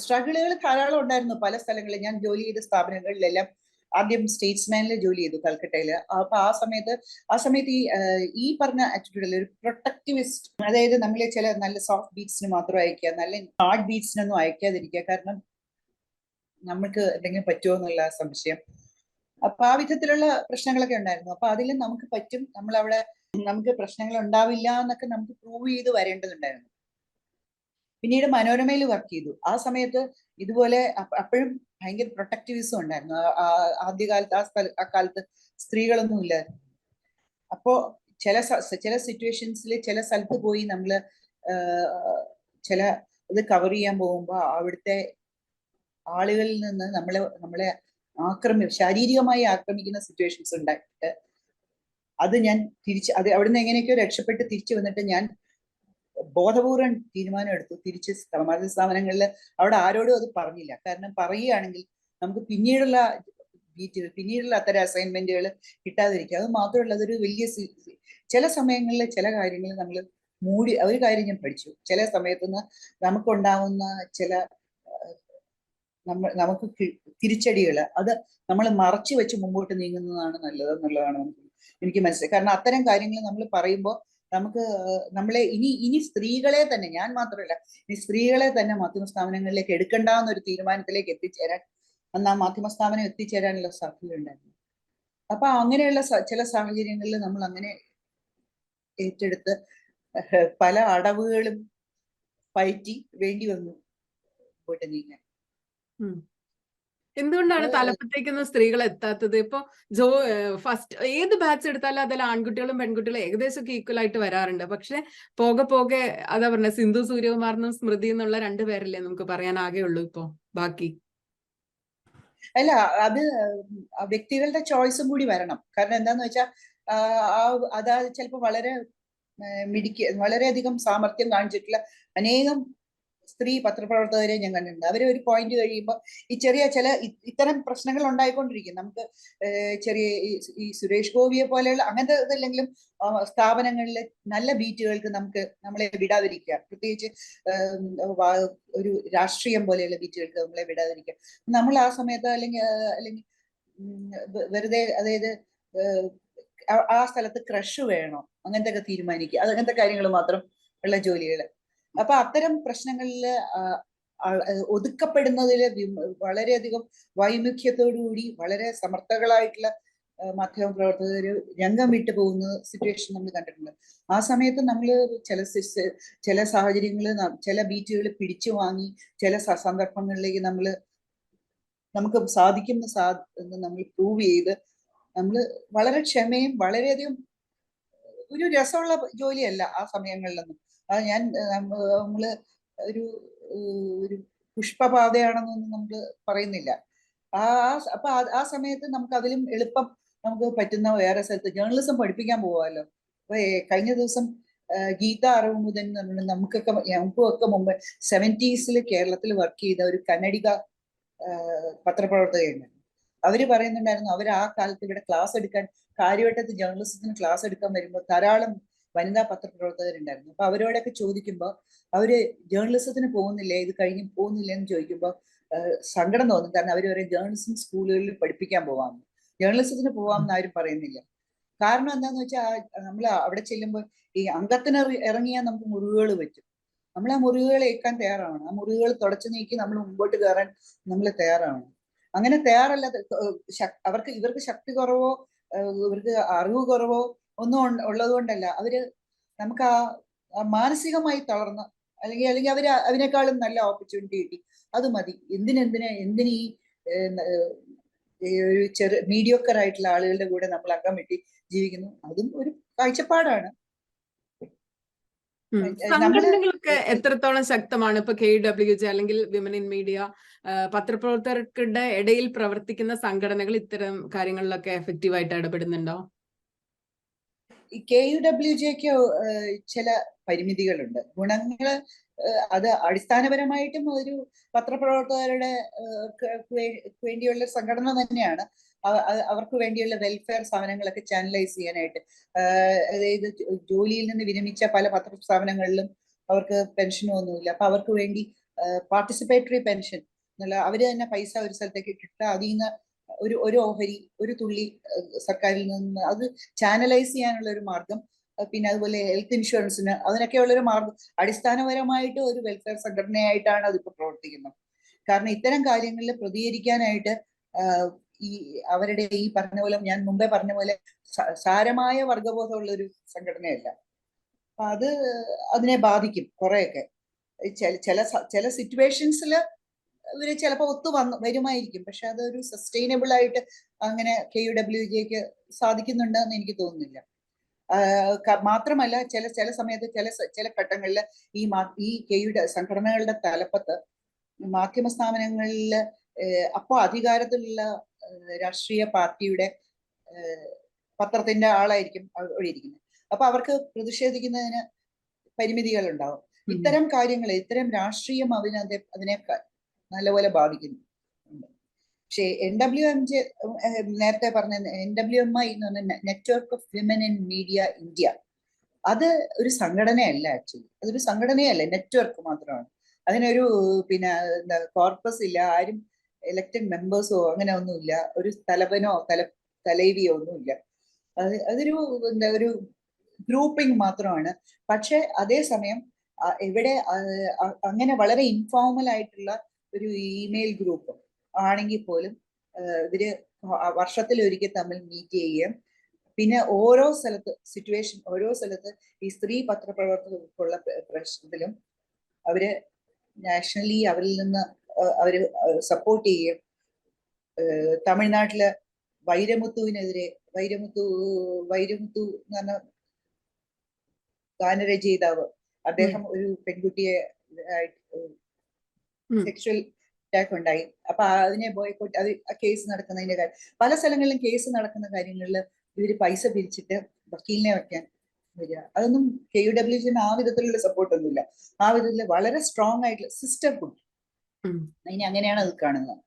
സ്ട്രഗിളുകൾ ധാരാളം ഉണ്ടായിരുന്നു പല സ്ഥലങ്ങളിൽ. ഞാൻ ജോലി ചെയ്ത സ്ഥാപനങ്ങളിലെല്ലാം ആദ്യം സ്റ്റേറ്റ്സ്മാനിൽ ജോലി ചെയ്തു, കൽക്കട്ടയില്. അപ്പൊ ആ സമയത്ത് ഈ പറഞ്ഞ ആറ്റിറ്റ്യൂഡിൽ ഒരു പ്രൊട്ടക്ടിവിസ്റ്റ്, അതായത് നമ്മളെ ചില നല്ല സോഫ്റ്റ് ബീറ്റ്സിന് മാത്രം അയക്കുക, നല്ല ഹാർഡ് ബീറ്റ്സിനൊന്നും അയക്കാതിരിക്കുക, കാരണം നമുക്ക് എന്തെങ്കിലും പറ്റുമോ എന്നുള്ള സംശയം. അപ്പൊ ആ വിധത്തിലുള്ള പ്രശ്നങ്ങളൊക്കെ ഉണ്ടായിരുന്നു. അപ്പൊ അതിൽ നമുക്ക് പറ്റും, നമ്മളവിടെ നമുക്ക് പ്രശ്നങ്ങൾ ഉണ്ടാവില്ല എന്നൊക്കെ നമുക്ക് പ്രൂവ് ചെയ്ത് വരേണ്ടതുണ്ടായിരുന്നു. പിന്നീട് മനോരമയിൽ വർക്ക് ചെയ്തു. ആ സമയത്ത് ഇതുപോലെ അപ്പോഴും ഭയങ്കര പ്രൊട്ടക്ടിവിസം ഉണ്ടായിരുന്നു. ആദ്യകാലത്ത് ആ കാലത്ത് സ്ത്രീകളൊന്നും ഇല്ലായിരുന്നു. അപ്പോ ചില സിറ്റുവേഷൻസിൽ ചില സ്ഥലത്ത് പോയി നമ്മള് ചില ഇത് കവർ ചെയ്യാൻ പോകുമ്പോൾ അവിടുത്തെ ആളുകളിൽ നിന്ന് നമ്മളെ ശാരീരികമായി ആക്രമിക്കുന്ന സിറ്റുവേഷൻസ് ഉണ്ടായിട്ട് അത് ഞാൻ അവിടുന്ന് എങ്ങനെയൊക്കെയോ രക്ഷപ്പെട്ട് തിരിച്ചു വന്നിട്ട് ഞാൻ ബോധപൂർവം തീരുമാനം എടുത്തു തിരിച്ച് സമാജ സ്ഥാപനങ്ങളിൽ അവിടെ ആരോടും അത് പറഞ്ഞില്ല. കാരണം പറയുകയാണെങ്കിൽ നമുക്ക് പിന്നീടുള്ള അത്തരം അസൈൻമെന്റുകൾ കിട്ടാതിരിക്കുക. അത് മാത്രമല്ല, അതൊരു വലിയ ചില സമയങ്ങളിൽ ചില കാര്യങ്ങൾ നമ്മൾ ഒരു കാര്യം ഞാൻ പഠിച്ചു. ചില സമയത്തുനിന്ന് നമുക്കുണ്ടാവുന്ന ചില നമുക്ക് തിരിച്ചടികൾ അത് നമ്മൾ മറച്ചു വെച്ച് മുമ്പോട്ട് നീങ്ങുന്നതാണ് നല്ലതെന്നുള്ളതാണ് എനിക്ക് മനസ്സിലായി. കാരണം അത്തരം കാര്യങ്ങൾ നമ്മൾ പറയുമ്പോൾ നമ്മളെ ഇനി സ്ത്രീകളെ തന്നെ, ഞാൻ മാത്രമല്ല, ഇനി സ്ത്രീകളെ തന്നെ മാധ്യമ സ്ഥാപനങ്ങളിലേക്ക് എടുക്കണ്ടെന്നൊരു തീരുമാനത്തിലേക്ക് എത്തിച്ചേരാൻ അന്ന് ആ മാധ്യമ സ്ഥാപനം എത്തിച്ചേരാനുള്ള സാധ്യത ഉണ്ടായിരുന്നു. അപ്പൊ അങ്ങനെയുള്ള ചില സാഹചര്യങ്ങളിൽ നമ്മൾ അങ്ങനെ ഏറ്റെടുത്ത് പല അടവുകളും പയറ്റി വേണ്ടി വന്നു പോയിട്ട് നീങ്ങാൻ. എന്തുകൊണ്ടാണ് തലപ്പത്തേക്കൊന്നും സ്ത്രീകൾ എത്താത്തത്? ഇപ്പൊ ഫസ്റ്റ് ഏത് ബാച്ച് എടുത്താലും അതിൽ ആൺകുട്ടികളും പെൺകുട്ടികളും ഏകദേശം ഈക്വൽ ആയിട്ട് വരാറുണ്ട്. പക്ഷെ പോകെ അതാ പറഞ്ഞ സിന്ധു സൂര്യകുമാറിനും സ്മൃതി എന്നുള്ള രണ്ടുപേരല്ലേ നമുക്ക് പറയാൻ ആകെ ഉള്ളൂ ഇപ്പൊ ബാക്കി. അല്ല, അത് വ്യക്തികളുടെ ചോയ്സും കൂടി വരണം. കാരണം എന്താന്ന് വെച്ചാൽ അതായത് ചിലപ്പോൾ വളരെയധികം സാമർത്ഥ്യം കാണിച്ചിട്ടുള്ള അനേകം സ്ത്രീ പത്രപ്രവർത്തകരെ ഞാൻ കണ്ടിട്ടുണ്ട്. അവര് ഒരു പോയിന്റ് കഴിയുമ്പോൾ ഈ ചില ഇത്തരം പ്രശ്നങ്ങൾ ഉണ്ടായിക്കൊണ്ടിരിക്കും. നമുക്ക് ഈ സുരേഷ് ഗോപിയെ പോലെയുള്ള അങ്ങനത്തെ ഇതല്ലെങ്കിലും സ്ഥാപനങ്ങളിൽ നല്ല ബീറ്റുകൾക്ക് നമ്മളെ വിടാതിരിക്കുക, പ്രത്യേകിച്ച് ഒരു രാഷ്ട്രീയം പോലെയുള്ള ബീറ്റുകൾക്ക് നമ്മളെ വിടാതിരിക്കുക. നമ്മൾ ആ സമയത്ത് അല്ലെങ്കിൽ വെറുതെ, അതായത് ആ സ്ഥലത്ത് ക്രഷ് വേണോ അങ്ങനത്തെ ഒക്കെ തീരുമാനിക്കുക, അങ്ങനത്തെ കാര്യങ്ങൾ മാത്രം ഉള്ള ജോലികൾ. അപ്പൊ അത്തരം പ്രശ്നങ്ങളിൽ ഒതുക്കപ്പെടുന്നതിൽ വളരെയധികം വൈമുഖ്യത്തോടുകൂടി വളരെ സമർത്ഥകളായിട്ടുള്ള മാധ്യമപ്രവർത്തകര് രംഗം വിട്ടു പോകുന്ന സിറ്റുവേഷൻ നമ്മൾ കണ്ടിട്ടുണ്ട്. ആ സമയത്ത് നമ്മൾ ചില സാഹചര്യങ്ങളിൽ ചില ബീറ്റുകൾ പിടിച്ചു വാങ്ങി ചില സന്ദർഭങ്ങളിലേക്ക് നമുക്ക് സാധിക്കുന്ന നമ്മൾ പ്രൂവ് ചെയ്ത് നമ്മൾ വളരെ ക്ഷമയും വളരെയധികം ഒരു രസമുള്ള ജോലിയല്ല ആ സമയങ്ങളിലൊന്നും. അത് നമ്മള് ഒരു പുഷ്പപാതയാണെന്നൊന്നും നമ്മൾ പറയുന്നില്ല. അപ്പൊ ആ സമയത്ത് നമുക്ക് അതിലും എളുപ്പം നമുക്ക് പറ്റുന്ന വേറെ സ്ഥലത്ത് ജേർണലിസം പഠിപ്പിക്കാൻ പോവാമല്ലോ. അപ്പൊ കഴിഞ്ഞ ദിവസം ഗീത അറുമുദൻ എന്ന് പറഞ്ഞാൽ നമുക്കൊക്കെ മുമ്പ് 70s കേരളത്തിൽ വർക്ക് ചെയ്ത ഒരു കന്നഡിക പത്രപ്രവർത്തകയുണ്ട്. അവര് പറയുന്നുണ്ടായിരുന്നു, അവർ ആ കാലത്ത് ഇവിടെ ക്ലാസ് എടുക്കാൻ, കാര്യവട്ടത്ത് ജേർണലിസത്തിന് ക്ലാസ് എടുക്കാൻ വരുമ്പോൾ ധാരാളം വനിതാ പത്രപ്രവർത്തകരുണ്ടായിരുന്നു. അപ്പൊ അവരോടൊക്കെ ചോദിക്കുമ്പോൾ അവര് ജേർണലിസത്തിന് പോകുന്നില്ലേ, ഇത് കഴിഞ്ഞ് പോകുന്നില്ലേ എന്ന് ചോദിക്കുമ്പോൾ സങ്കടം തോന്നും. കാരണം അവർ പറയും ജേർണലിസം സ്കൂളുകളിൽ പഠിപ്പിക്കാൻ പോവാം, ജേർണലിസത്തിന് പോവാമെന്ന് ആരും പറയുന്നില്ല. കാരണം എന്താന്ന് വെച്ചാൽ നമ്മൾ അവിടെ ചെല്ലുമ്പോൾ ഈ അംഗത്തിന് ഇറങ്ങിയാൽ നമുക്ക് മുറിവുകൾ പറ്റും. നമ്മൾ ആ മുറിവുകൾ ഏൽക്കാൻ തയ്യാറാവണം. ആ മുറിവുകൾ തുടച്ചു നീക്കി നമ്മൾ മുമ്പോട്ട് കയറാൻ നമ്മൾ തയ്യാറാവണം. അങ്ങനെ തയ്യാറല്ലാതെ ഇവർക്ക് ശക്തി കുറവോ ഇവർക്ക് അറിവ് കുറവോ ഒന്നും ഉള്ളത് കൊണ്ടല്ല. നമുക്ക് ആ മാനസികമായി തളർന്ന അല്ലെങ്കിൽ അതിനേക്കാളും നല്ല ഓപ്പർച്യൂണിറ്റി കിട്ടി, അത് മതി. എന്തിനീ ഒരു മീഡിയോക്കർ ആയിട്ടുള്ള ആളുകളുടെ കൂടെ നമ്മൾ അംഗം വെട്ടി ജീവിക്കുന്നു? അതും ഒരു കാഴ്ചപ്പാടാണ്. സംഘടനകളൊക്കെ എത്രത്തോളം ശക്തമാണ് ഇപ്പൊ KUWJ അല്ലെങ്കിൽ വിമൻ ഇൻ മീഡിയ പത്രപ്രവർത്തകർക്കിടെ ഇടയിൽ പ്രവർത്തിക്കുന്ന സംഘടനകൾ ഇത്തരം കാര്യങ്ങളിലൊക്കെ എഫക്റ്റീവായിട്ട് ഇടപെടുന്നുണ്ടോ? KUWJക്ക് ചില പരിമിതികളുണ്ട്. ഗുണങ്ങള് അത് അടിസ്ഥാനപരമായിട്ടും ഒരു പത്രപ്രവർത്തകരുടെ വേണ്ടിയുള്ള സംഘടന തന്നെയാണ്. അവർക്ക് വേണ്ടിയുള്ള വെൽഫെയർ സ്ഥാപനങ്ങളൊക്കെ ചാനലൈസ് ചെയ്യാനായിട്ട്, അതായത് ജോലിയിൽ നിന്ന് വിരമിച്ച പല പത്രസ്ഥാപനങ്ങളിലും അവർക്ക് പെൻഷനും ഒന്നുമില്ല. അപ്പൊ അവർക്ക് വേണ്ടി പാർട്ടിസിപ്പേറ്ററി പെൻഷൻ എന്നുള്ള അവര് തന്നെ പൈസ ഒരു സ്ഥലത്തേക്ക് ഇട്ടിട്ട് അതിൽ നിന്ന് ഒരു ഓഹരി, ഒരു തുള്ളി സർക്കാരിൽ നിന്ന് അത് ചാനലൈസ് ചെയ്യാനുള്ള ഒരു മാർഗം. പിന്നെ അതുപോലെ ഹെൽത്ത് ഇൻഷുറൻസിന് അതിനൊക്കെയുള്ളൊരു മാർഗം. അടിസ്ഥാനപരമായിട്ട് ഒരു വെൽഫെയർ സംഘടനയായിട്ടാണ് അതിപ്പോൾ പ്രവർത്തിക്കുന്നത്. കാരണം ഇത്തരം കാര്യങ്ങളിൽ പ്രതികരിക്കാനായിട്ട് അവരുടെ ഈ പറഞ്ഞ പോലെ, ഞാൻ മുമ്പേ പറഞ്ഞ പോലെ സാരമായ വർഗബോധമുള്ള ഒരു സംഘടനയല്ല. അപ്പൊ അതിനെ ബാധിക്കും കുറെയൊക്കെ. ചില സിറ്റുവേഷൻസിൽ ഇവര് ചിലപ്പോൾ വരുമായിരിക്കും. പക്ഷെ അതൊരു സസ്റ്റൈനബിൾ ആയിട്ട് അങ്ങനെ KUWJക്ക് സാധിക്കുന്നുണ്ടെന്ന് എനിക്ക് തോന്നുന്നില്ല. മാത്രമല്ല ചില സമയത്ത് ചില ഘട്ടങ്ങളിൽ ഈ സംഘടനകളുടെ തലപ്പത്ത് മാധ്യമ സ്ഥാപനങ്ങളിൽ അപ്പോൾ അധികാരത്തിലുള്ള രാഷ്ട്രീയ പാർട്ടിയുടെ പത്രത്തിന്റെ ആളായിരിക്കും അവിടെ ഇരിക്കുന്നത്. അപ്പൊ അവർക്ക് പ്രതിഷേധിക്കുന്നതിന് പരിമിതികൾ ഉണ്ടാവും. ഇത്തരം കാര്യങ്ങൾ, ഇത്തരം രാഷ്ട്രീയം അതിനെ നല്ലപോലെ ബാധിക്കുന്നു. പക്ഷേ NWMJ, നേരത്തെ പറഞ്ഞ NWMI എന്ന് പറഞ്ഞ network of women in media India, അത് ഒരു സംഘടനയല്ല. ആക്ച്വലി അതൊരു സംഘടനയല്ല, നെറ്റ്വർക്ക് മാത്രമാണ്. അതിനൊരു എന്താ കോർപ്പസ് ഇല്ല, ആരും എലക്റ്റഡ് മെമ്പേഴ്സോ അങ്ങനെ ഒന്നുമില്ല, ഒരു തലവനോ തലൈവിയോ ഒന്നുമില്ല. അതൊരു ഒരു ഗ്രൂപ്പിംഗ് മാത്രമാണ്. പക്ഷെ അതേസമയം ഇവിടെ അങ്ങനെ വളരെ ഇൻഫോർമൽ ആയിട്ടുള്ള ഒരു ഇമെയിൽ ഗ്രൂപ്പ് ആണെങ്കിൽ പോലും ഇവര് വർഷത്തിലൊരിക്കൽ തമ്മിൽ മീറ്റ് ചെയ്യുകയും പിന്നെ ഓരോ സ്ഥലത്ത് ഈ സ്ത്രീ പത്രപ്രവർത്തകർക്കുള്ള പ്രശ്നത്തിലും അവര് നാഷണലി അവരിൽ നിന്ന് അവര് സപ്പോർട്ട് ചെയ്യുകയും തമിഴ്നാട്ടില് വൈരമുത്തുവിനെതിരെ വൈരമുത്തു എന്ന് പറഞ്ഞ ഗാനരചയിതാവ്, അദ്ദേഹം ഒരു പെൺകുട്ടിയെ സെക്ഷൽ അറ്റാക്ക് ഉണ്ടായി. അപ്പൊ അതിനെ ബോയ്ക്കോട്ട്, അത് കേസ് നടക്കുന്നതിന്റെ കാര്യം, പല സ്ഥലങ്ങളിലും കേസ് നടക്കുന്ന കാര്യങ്ങളിൽ ഇവര് പൈസ പിരിച്ചിട്ട് വക്കീലിനെ വെക്കാൻ വരിക. അതൊന്നും KUWJന് ആ വിധത്തിലുള്ള സപ്പോർട്ടൊന്നുമില്ല. ആ വിധത്തില് വളരെ സ്ട്രോങ് ആയിട്ടുള്ള സിസ്റ്റർഹുഡ്, അതിനെ അങ്ങനെയാണ് അത് കാണുന്നത്.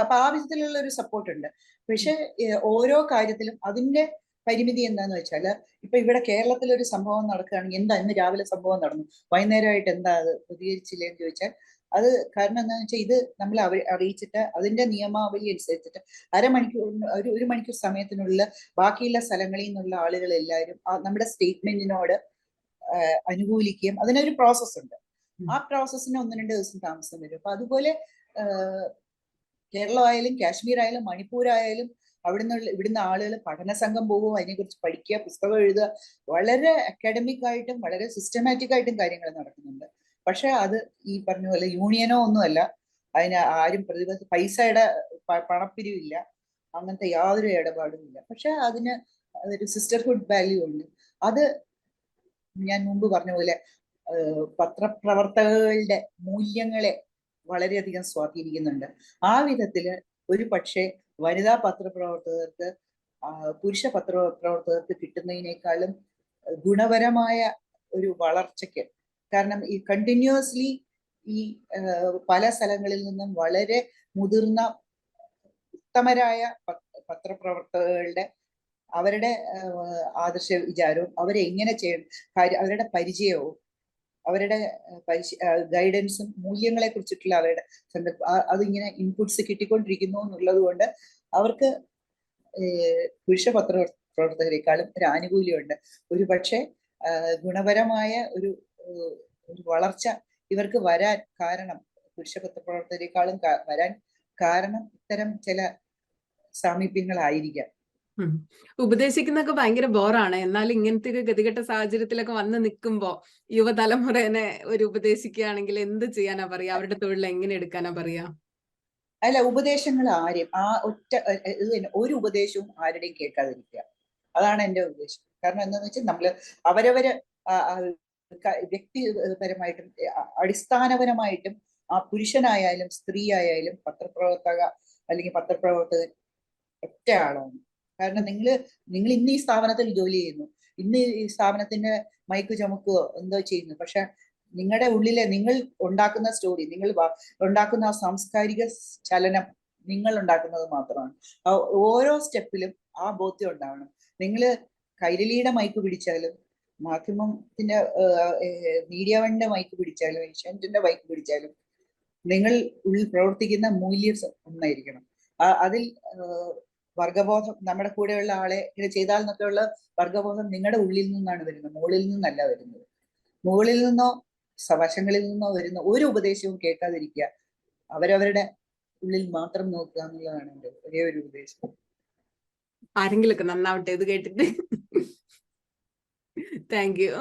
അപ്പൊ ആ വിധത്തിലുള്ള ഒരു സപ്പോർട്ട് ഉണ്ട്. പക്ഷെ ഓരോ കാര്യത്തിലും അതിന്റെ പരിമിതി എന്താന്ന് വെച്ചാല്, ഇപ്പൊ ഇവിടെ കേരളത്തിൽ ഒരു സംഭവം നടക്കുകയാണെങ്കിൽ, എന്താ ഇന്ന് രാവിലെ സംഭവം നടന്നു, വൈകുന്നേരമായിട്ട് എന്താ അത് പ്രതികരിച്ചില്ലേന്ന് ചോദിച്ചാൽ, അത് കാരണം എന്താണെന്ന് വെച്ചാൽ ഇത് നമ്മൾ അറിയിച്ചിട്ട് അതിന്റെ നിയമാവലി അനുസരിച്ചിട്ട് ഒരു മണിക്കൂർ സമയത്തിനുള്ളിൽ ബാക്കിയുള്ള സ്ഥലങ്ങളിൽ നിന്നുള്ള ആളുകൾ എല്ലാവരും നമ്മുടെ സ്റ്റേറ്റ്മെന്റിനോട് അനുകൂലിക്കുകയും അതിനൊരു പ്രോസസ് ഉണ്ട്. ആ പ്രോസസ്സിന് 1-2 ദിവസം താമസം വരും. അപ്പൊ അതുപോലെ കേരളം ആയാലും കാശ്മീർ ആയാലും മണിപ്പൂർ ആയാലും ഇവിടുന്ന് ആളുകൾ പഠന സംഘം പോകും, അതിനെക്കുറിച്ച് പഠിക്കുക, പുസ്തകം എഴുതുക, വളരെ അക്കാഡമിക് ആയിട്ടും വളരെ സിസ്റ്റമാറ്റിക് ആയിട്ടും കാര്യങ്ങൾ നടക്കുന്നുണ്ട്. പക്ഷെ അത് ഈ പറഞ്ഞ പോലെ യൂണിയനോ ഒന്നുമല്ല, അതിന് ആരും പൈസയുടെ പണപ്പിരിവില്ല, അങ്ങനത്തെ യാതൊരു ഇടപാടും ഇല്ല. പക്ഷെ അതിന് അതൊരു സിസ്റ്റർഹുഡ് വാല്യൂ ഉണ്ട്. അത് ഞാൻ മുമ്പ് പറഞ്ഞ പോലെ പത്രപ്രവർത്തകരുടെ മൂല്യങ്ങളെ വളരെയധികം സ്വാധീനിക്കുന്നുണ്ട്. ആ വിധത്തില് ഒരു പക്ഷേ വനിതാ പത്രപ്രവർത്തകർക്ക് പുരുഷ പത്രപ്രവർത്തകർക്ക് കിട്ടുന്നതിനേക്കാളും ഗുണപരമായ ഒരു വളർച്ചയ്ക്ക്. കാരണം ഈ കണ്ടിന്യൂസ്ലി ഈ പല സ്ഥലങ്ങളിൽ നിന്നും വളരെ മുതിർന്ന ഉത്തമരായ പത്രപ്രവർത്തകരുടെ അവരുടെ ആദർശ വിചാരവും അവരെ എങ്ങനെ ചെയ്യണം അവരുടെ പരിചയവും അവരുടെ ഗൈഡൻസും മൂല്യങ്ങളെ കുറിച്ചിട്ടുള്ള അവരുടെ അതിങ്ങനെ ഇൻപുട്സ് കിട്ടിക്കൊണ്ടിരിക്കുന്നു എന്നുള്ളത് കൊണ്ട് അവർക്ക് പുരുഷ പത്രപ്രവർത്തകരെക്കാളും ഒരു ആനുകൂല്യമുണ്ട്. ഒരു പക്ഷേ ഗുണപരമായ ഒരു വളർച്ച ഇവർക്ക് വരാൻ കാരണം പുരുഷ പത്രപ്രവർത്തകരെക്കാളും വരാൻ കാരണം ഇത്തരം ചില സാമീപ്യങ്ങളായിരിക്കാം. ഉപദേശിക്കുന്നൊക്കെ ഭയങ്കര ബോറാണ്. എന്നാൽ ഇങ്ങനത്തെ ഒരു ഗതികെട്ട സാഹചര്യത്തിലൊക്കെ വന്ന് നിൽക്കുമ്പോ യുവതലമുറേനെ ഒരു ഉപദേശിക്കുകയാണെങ്കിൽ എന്ത് ചെയ്യാനാ പറയാ? അവരുടെ തൊഴിൽ എങ്ങനെ എടുക്കാനാ പറയാ? അല്ല, ഉപദേശങ്ങൾ ആരെയും ഒറ്റ ഇത് തന്നെ ഒരു ഉപദേശവും ആരുടെയും കേൾക്കാതിരിക്കുക, അതാണ് എൻ്റെ ഉദ്ദേശം. കാരണം എന്താണെന്ന് വെച്ചാൽ നമ്മള് അവരവര് വ്യക്തിപരമായിട്ടും അടിസ്ഥാനപരമായിട്ടും ആ പുരുഷനായാലും സ്ത്രീ ആയാലും പത്രപ്രവർത്തക അല്ലെങ്കിൽ പത്രപ്രവർത്തകൻ ഒറ്റ ആളാണ്. കാരണം നിങ്ങൾ ഇന്ന് ഈ സ്ഥാപനത്തിൽ ജോലി ചെയ്യുന്നു, ഇന്ന് ഈ സ്ഥാപനത്തിന്റെ മൈക്ക് ചുമക്കുകയോ എന്തോ ചെയ്യുന്നു, പക്ഷെ നിങ്ങളുടെ ഉള്ളിലെ നിങ്ങൾ ഉണ്ടാക്കുന്ന സ്റ്റോറി, നിങ്ങൾ ഉണ്ടാക്കുന്ന ആ സാംസ്കാരിക ചലനം നിങ്ങൾ ഉണ്ടാക്കുന്നത് മാത്രമാണ്. ഓരോ സ്റ്റെപ്പിലും ആ ബോധ്യം ഉണ്ടാവണം. നിങ്ങൾ കൈരളിയുടെ മൈക്ക് പിടിച്ചാലും മാധ്യമത്തിന്റെ മീഡിയ വണ്ണിന്റെ മൈക്ക് പിടിച്ചാലും ഏഷ്യാനെറ്റിന്റെ മൈക്ക് പിടിച്ചാലും നിങ്ങൾ ഉള്ളിൽ പ്രവർത്തിക്കുന്ന മൂല്യം ഒന്നായിരിക്കണം. അതിൽ വർഗബോധം നമ്മുടെ കൂടെയുള്ള ആളെ ഇത് ചെയ്താൽ എന്നൊക്കെയുള്ള വർഗബോധം നിങ്ങളുടെ ഉള്ളിൽ നിന്നാണ് വരുന്നത്, മുകളിൽ നിന്നല്ല വരുന്നത്. മുകളിൽ നിന്നോ വശങ്ങളിൽ നിന്നോ വരുന്ന ഒരു ഉപദേശവും കേൾക്കാതിരിക്കുക, അവരവരുടെ ഉള്ളിൽ മാത്രം നോക്കുക എന്നുള്ളതാണ് എൻ്റെ ഒരേ ഒരു ഉപദേശം. ആരെങ്കിലൊക്കെ നന്നാവട്ടെ ഇത് കേട്ടിട്ട്. Thank you.